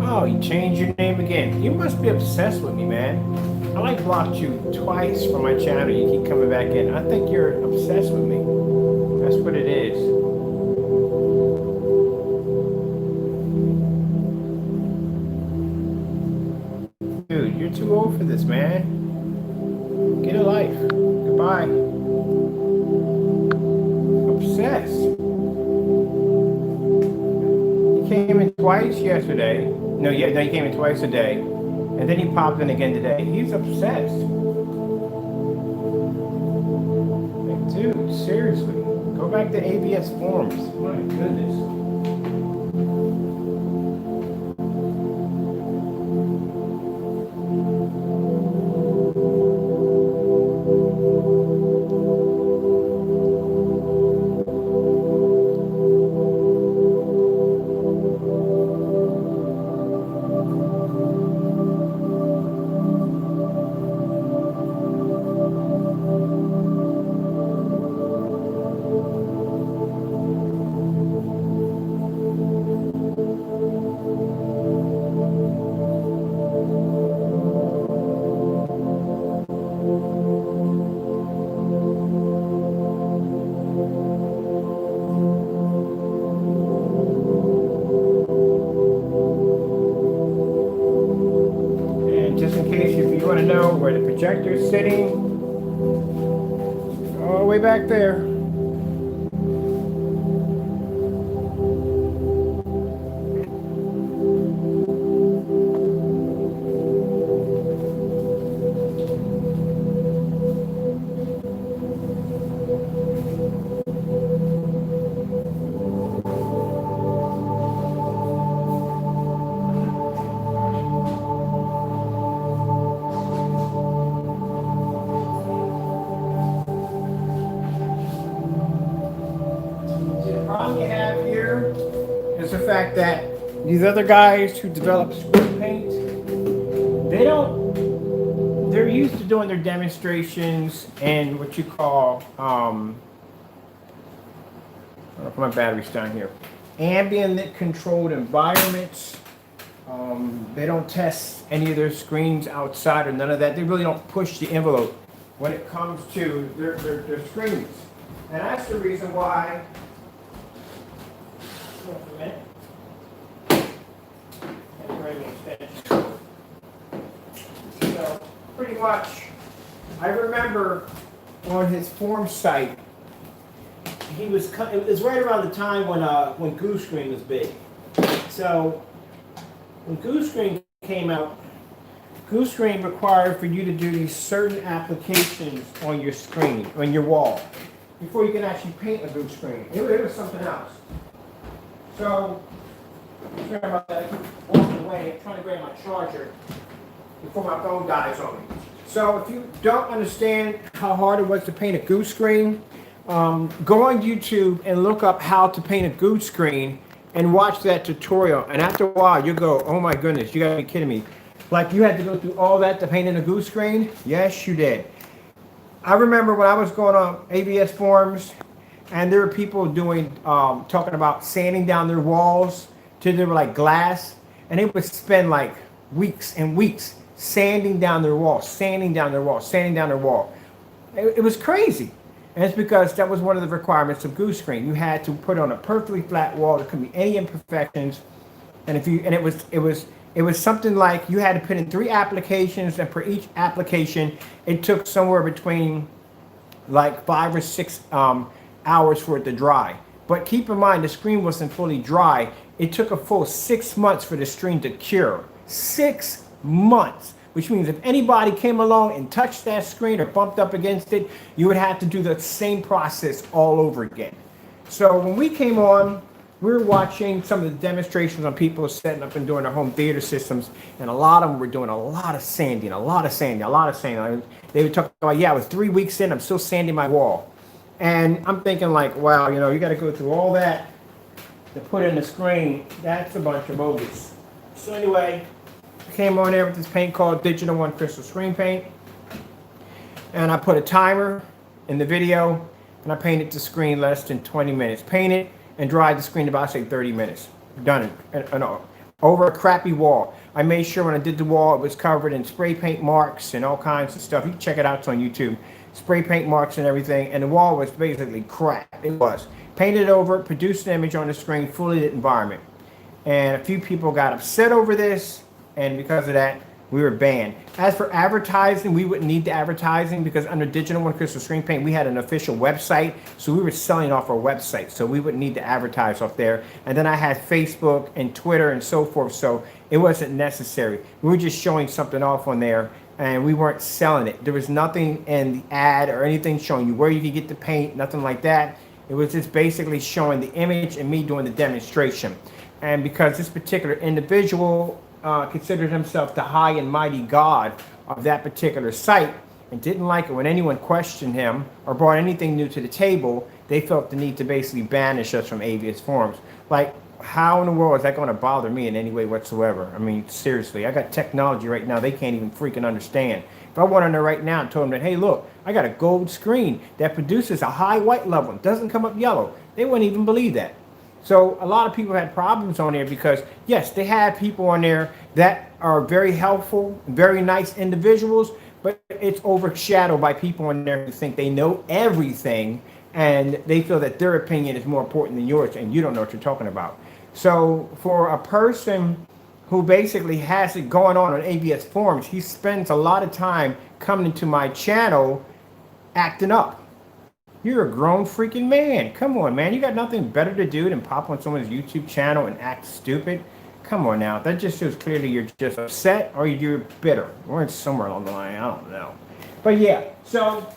Oh, you changed your name again. You must be obsessed with me, man. I like blocked you twice from my channel. You keep coming back in. I think you're obsessed with me. That's what it is. Dude, you're too old for this, man. Get a life. Goodbye. Obsessed. He came in twice yesterday. No, he came in twice a day. And then he popped in again today. He's obsessed. Like, dude, seriously. Go back to ABS forums. My goodness. Where the projector is sitting, all the way back there. these other guys who develop screen paint, they're used to doing their demonstrations in what you call, I don't know if my battery's down here, ambient controlled environments. They don't test any of their screens outside or none of that. They really don't push the envelope when it comes to their screens. And that's the reason why, hold on a minute. So pretty much, I remember on his form site, it was right around the time when Goose Screen was big. So when Goose Screen came out, Goose Screen required for you to do these certain applications on your screen, on your wall, before you can actually paint a Goose Screen. It was something else. So, sorry about that. I keep walking away. I'm trying to grab my charger before my phone dies on me. So, if you don't understand how hard it was to paint a Goose Screen, go on YouTube and look up how to paint a Goose Screen and watch that tutorial. And after a while, you'll go, oh my goodness, you gotta be kidding me. Like, you had to go through all that to paint in a Goose Screen? Yes, you did. I remember when I was going on ABS forums, and there were people doing, talking about sanding down their walls till they were like glass, and they would spend like weeks and weeks sanding down their wall, sanding down their wall, sanding down their wall. It was crazy. And it's because that was one of the requirements of Goose Screen. You had to put on a perfectly flat wall. There couldn't be any imperfections. And it was something like you had to put in 3 applications, and for each application, it took somewhere between like 5 or 6 hours for it to dry. But keep in mind, the screen wasn't fully dry. It took a full 6 months for the screen to cure. 6 months. Which means if anybody came along and touched that screen or bumped up against it, you would have to do the same process all over again. So when we came on, we were watching some of the demonstrations on people setting up and doing their home theater systems, and a lot of them were doing a lot of sanding. They would talk about, yeah, I was 3 weeks in, I'm still sanding my wall. And I'm thinking like, wow, you know, you got to go through all that to put in the screen. That's a bunch of bogus. So anyway, came on there with this paint called Digital One Crystal Screen Paint, and I put a timer in the video, and I painted the screen less than 20 minutes. Painted and dried the screen about, say, 30 minutes. Done it. And over a crappy wall. I made sure when I did the wall, it was covered in spray paint marks and all kinds of stuff. You can check it out, it's on YouTube. Spray paint marks and everything, and the wall was basically crap. It was. Painted over, produced an image on the screen, fully lit environment. And a few people got upset over this, and because of that, we were banned. As for advertising, we wouldn't need the advertising because under Digital One Crystal Screen Paint, we had an official website. So we were selling off our website. So we wouldn't need to advertise off there. And then I had Facebook and Twitter and so forth. So it wasn't necessary. We were just showing something off on there, and we weren't selling it. There was nothing in the ad or anything showing you where you could get the paint, nothing like that. It was just basically showing the image and me doing the demonstration. And because this particular individual considered himself the high and mighty God of that particular site and didn't like it when anyone questioned him or brought anything new to the table, they felt the need to basically banish us from ABS forums. Like, how in the world is that going to bother me in any way whatsoever? I mean, seriously, I got technology right now they can't even freaking understand. If I went on there right now and told them that, hey, look, I got a gold screen that produces a high white level, it doesn't come up yellow, they wouldn't even believe that. So a lot of people had problems on there because, yes, they had people on there that are very helpful, very nice individuals, but it's overshadowed by people on there who think they know everything and they feel that their opinion is more important than yours and you don't know what you're talking about. So for a person who basically has it going on ABS forums, he spends a lot of time coming into my channel acting up. You're a grown freaking man. Come on, man. You got nothing better to do than pop on someone's YouTube channel and act stupid? Come on now. That just shows clearly you're just upset or you're bitter. Or it's somewhere along the line. I don't know. But yeah, so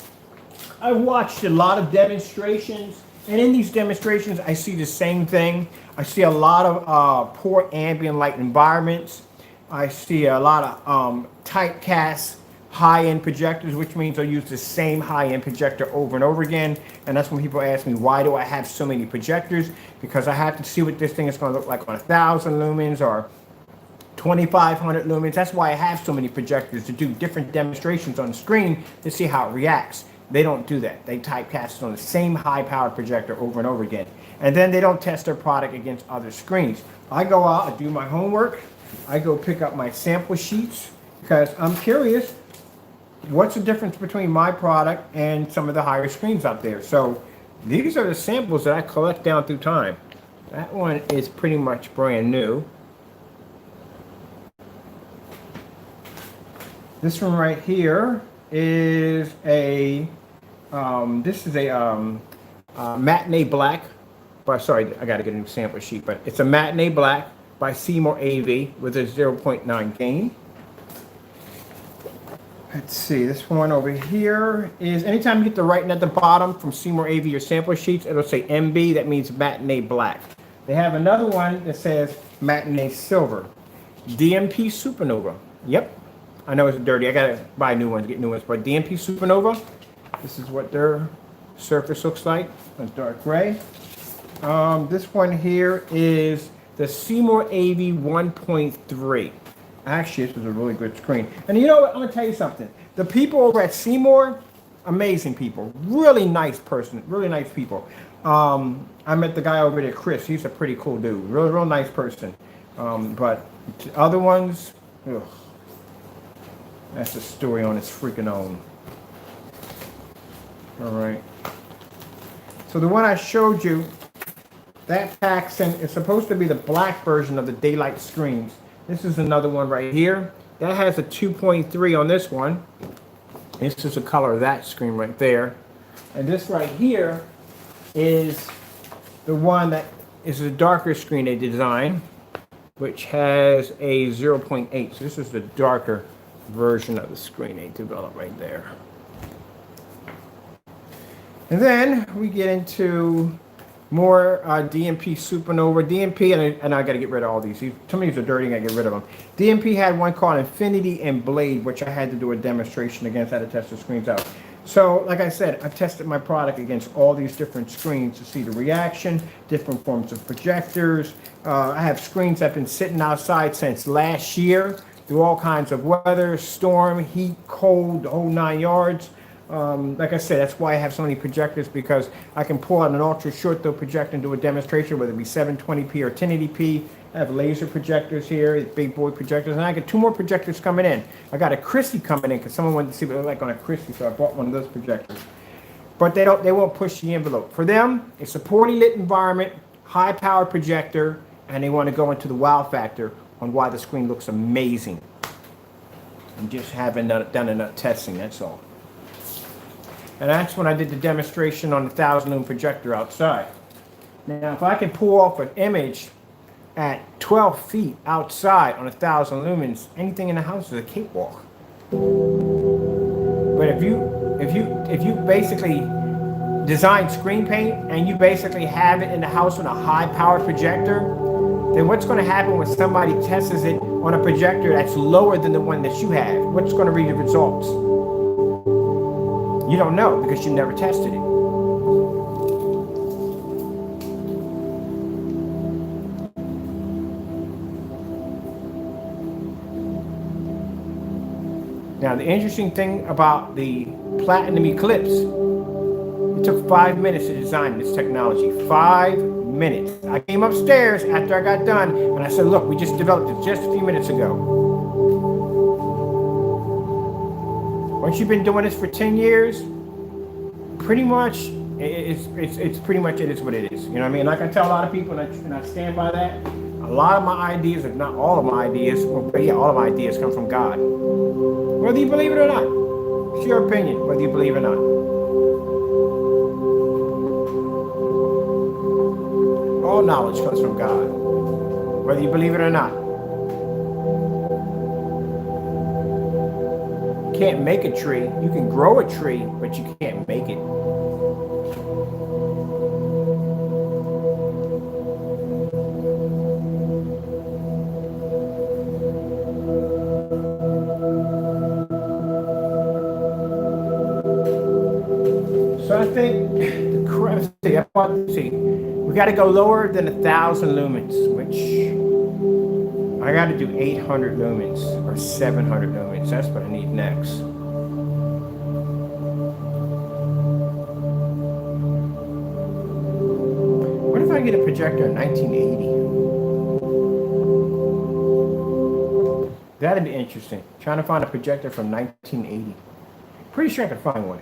I watched a lot of demonstrations. And in these demonstrations, I see the same thing. I see a lot of poor ambient light environments. I see a lot of typecast high-end projectors, which means I'll use the same high-end projector over and over again. And that's when people ask me, why do I have so many projectors? Because I have to see what this thing is going to look like on 1,000 lumens or 2,500 lumens. That's why I have so many projectors, to do different demonstrations on the screen to see how it reacts. They don't do that. They typecast it on the same high-powered projector over and over again. And then they don't test their product against other screens. I go out, I do my homework, I go pick up my sample sheets, because I'm curious, what's the difference between my product and some of the higher screens out there? So these are the samples that I collect down through time. That one is pretty much brand new. This one right here is a matinee black. But sorry, I got to get a new sample sheet. But it's a matinee black by Seymour AV with a 0.9 gain. Let's see, this one over here is, anytime you get the writing at the bottom from Seymour AV, your sample sheets, it'll say MB, that means matinee black. They have another one that says matinee silver. DMP Supernova. Yep, I know it's dirty, I gotta buy new ones, get new ones, but DMP Supernova, this is what their surface looks like, a dark gray. This one here is the Seymour AV 1.3. Actually, this was a really good screen. And you know what? I'm going to tell you something. The people over at Seymour, amazing people. Really nice person. Really nice people. I met the guy over there, Chris. He's a pretty cool dude. Real nice person. But the other ones, ugh, that's a story on its freaking own. All right. So the one I showed you, that Paxson is supposed to be the black version of the daylight screens. This is another one right here. That has a 2.3 on this one. This is the color of that screen right there. And this right here is the one that is a darker screen they designed, which has a 0.8. So this is the darker version of the screen they developed right there. And then we get into more DMP Supernova. DMP, and I got to get rid of all these. Some of these are dirty, I got to get rid of them. DMP had one called Infinity and Blade, which I had to do a demonstration against, how to test the screens out. So, like I said, I tested my product against all these different screens to see the reaction, different forms of projectors. I have screens that have been sitting outside since last year, through all kinds of weather, storm, heat, cold, the whole 9 yards. Like I said, that's why I have so many projectors, because I can pull out an ultra short throw projector and do a demonstration, whether it be 720p or 1080p. I have laser projectors here, big boy projectors, and I got 2 more projectors coming in. I got a Christie coming in because someone wanted to see what it looked like on a Christie, so I bought one of those projectors. But they won't push the envelope. For them, it's a poorly lit environment, high powered projector, and they want to go into the wow factor on why the screen looks amazing. And just haven't done enough testing, that's all. And that's when I did the demonstration on the 1,000 lumen projector outside. Now, if I can pull off an image at 12 feet outside on 1,000 lumens, anything in the house is a cakewalk. But if you basically design screen paint and you basically have it in the house on a high-powered projector, then what's going to happen when somebody tests it on a projector that's lower than the one that you have? What's going to be the results? You don't know because you never tested it. Now, the interesting thing about the Platinum Eclipse, it took 5 minutes to design this technology. 5 minutes. I came upstairs after I got done and I said, look, we just developed it just a few minutes ago. Once you've been doing this for 10 years, pretty much, it's pretty much it is what it is. You know what I mean? Like I tell a lot of people, and I stand by that, a lot of my ideas, if not all of my ideas, well, yeah, all of my ideas come from God. Whether you believe it or not. It's your opinion, whether you believe it or not. All knowledge comes from God, whether you believe it or not. You can't make a tree. You can grow a tree, but you can't make it. let's see. We got to go lower than 1,000 lumens, which I got to do 800 lumens or 700 lumens. That's what I need next. What if I get a projector in 1980? That'd be interesting. Trying to find a projector from 1980. Pretty sure I could find one.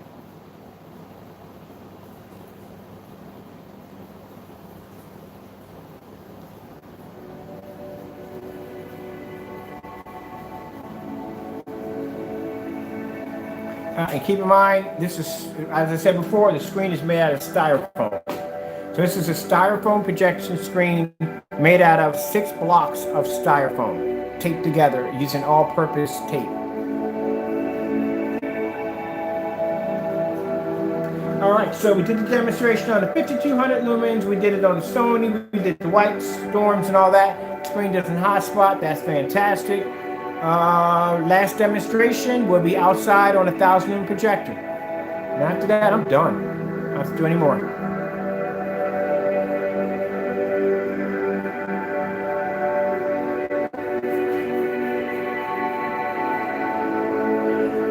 And keep in mind, this is, as I said before, the screen is made out of styrofoam. So this is a styrofoam projection screen made out of 6 blocks of styrofoam taped together using all-purpose tape. All right, so we did the demonstration on the 5200 lumens. We did it on the Sony. We did the white storms and all that. Screen doesn't hotspot. That's fantastic. Last demonstration will be outside on a 1,000 lumen projector. And after that, I'm done. I don't have to do any more.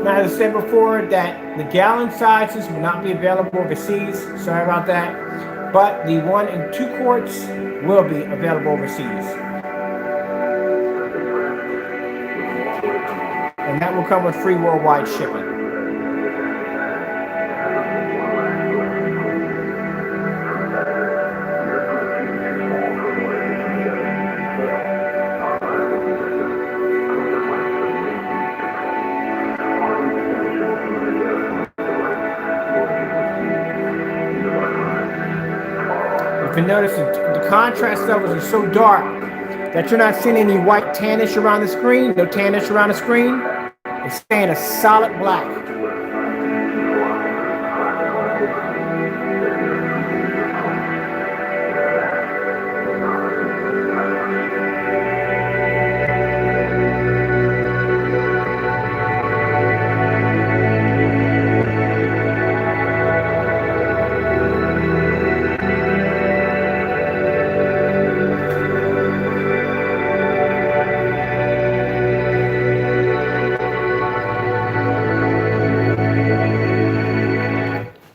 Now, as I said before, that the gallon sizes will not be available overseas. Sorry about that. But the 1 and 2 quarts will be available overseas. And that will come with free worldwide shipping. If you notice, the contrast levels are so dark that you're not seeing any white tannish around the screen, no tannish around the screen. It's staying a solid black.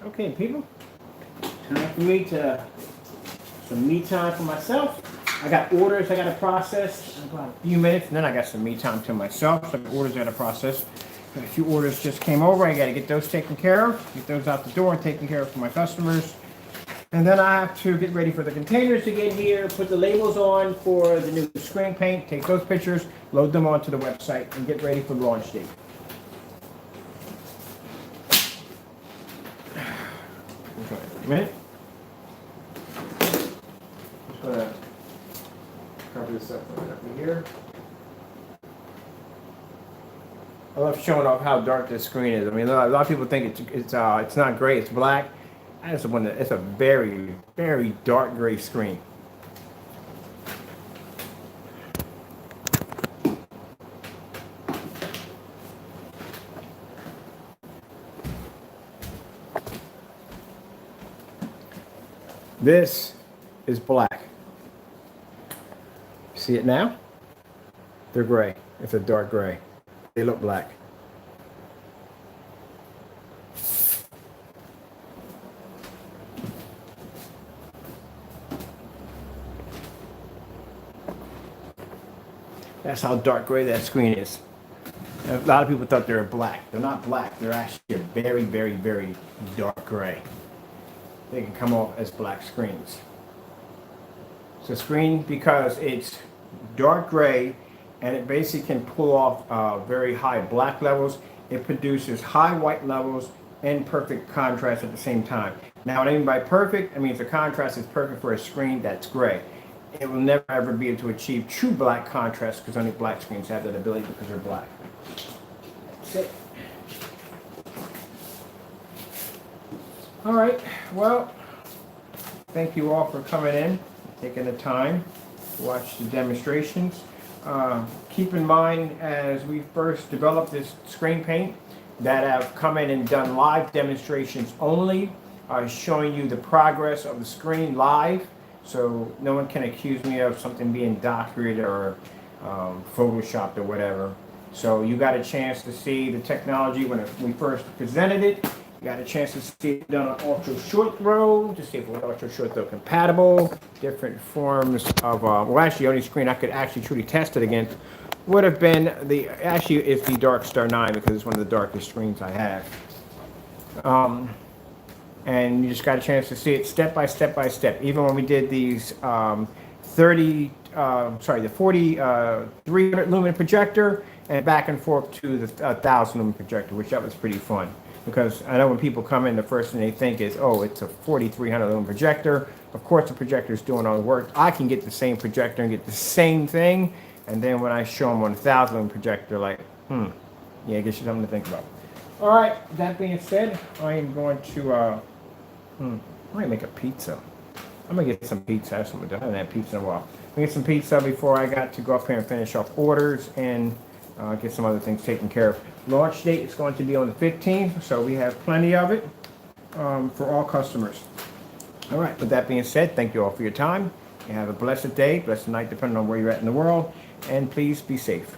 Okay, people, time for me to some me time for myself. I got orders I got to process in about a few minutes, and then I got some me time to myself. Some orders I got to process. Got a few orders just came over. I got to get those taken care of, get those out the door and taken care of for my customers. And then I have to get ready for the containers to get here, put the labels on for the new screen paint, take those pictures, load them onto the website, and get ready for the launch date. A minute. Just gonna cover this up over here. I love showing off how dark this screen is. I mean, a lot of people think it's not gray, it's black. It's a very, very dark gray screen. This is black. See it now? They're gray. It's a dark gray. They look black. That's how dark gray that screen is. A lot of people thought they were black. They're not black. They're actually a very, very, very dark gray. They can come off as black screens. So screen, because it's dark gray and it basically can pull off very high black levels, it produces high white levels and perfect contrast at the same time. Now, what I mean by perfect, I mean the contrast is perfect for a screen that's gray. It will never ever be able to achieve true black contrast because only black screens have that ability because they're black. That's it. All right, well, thank you all for coming in, taking the time to watch the demonstrations. Keep in mind, as we first developed this screen paint, that I've come in and done live demonstrations only. showing you the progress of the screen live, so no one can accuse me of something being doctored or photoshopped or whatever. So you got a chance to see the technology when we first presented it. You got a chance to see it done on ultra short throw, to see if it was ultra short throw compatible, different forms of, well, actually, the only screen I could actually truly test it against would have been actually it's the Dark Star 9, because it's one of the darkest screens I have. And you just got a chance to see it step by step by step. Even when we did these the 300 lumen projector and back and forth to the 1000 lumen projector, which that was pretty fun. Because I know when people come in, the first thing they think is, oh, it's a 4300 lumen projector. Of course, the projector is doing all the work. I can get the same projector and get the same thing. And then when I show them on 1000 lumen projector, like, yeah, it gives you something to think about. All right, that being said, I am going to, I might make a pizza. I'm gonna get some pizza. I haven't had pizza in a while. I'm gonna get some pizza before I got to go up here and finish off orders and get some other things taken care of. Launch date is going to be on the 15th, so we have plenty of it for all customers. All right, with that being said, thank you all for your time. You have a blessed day, blessed night, depending on where you're at in the world, and please be safe.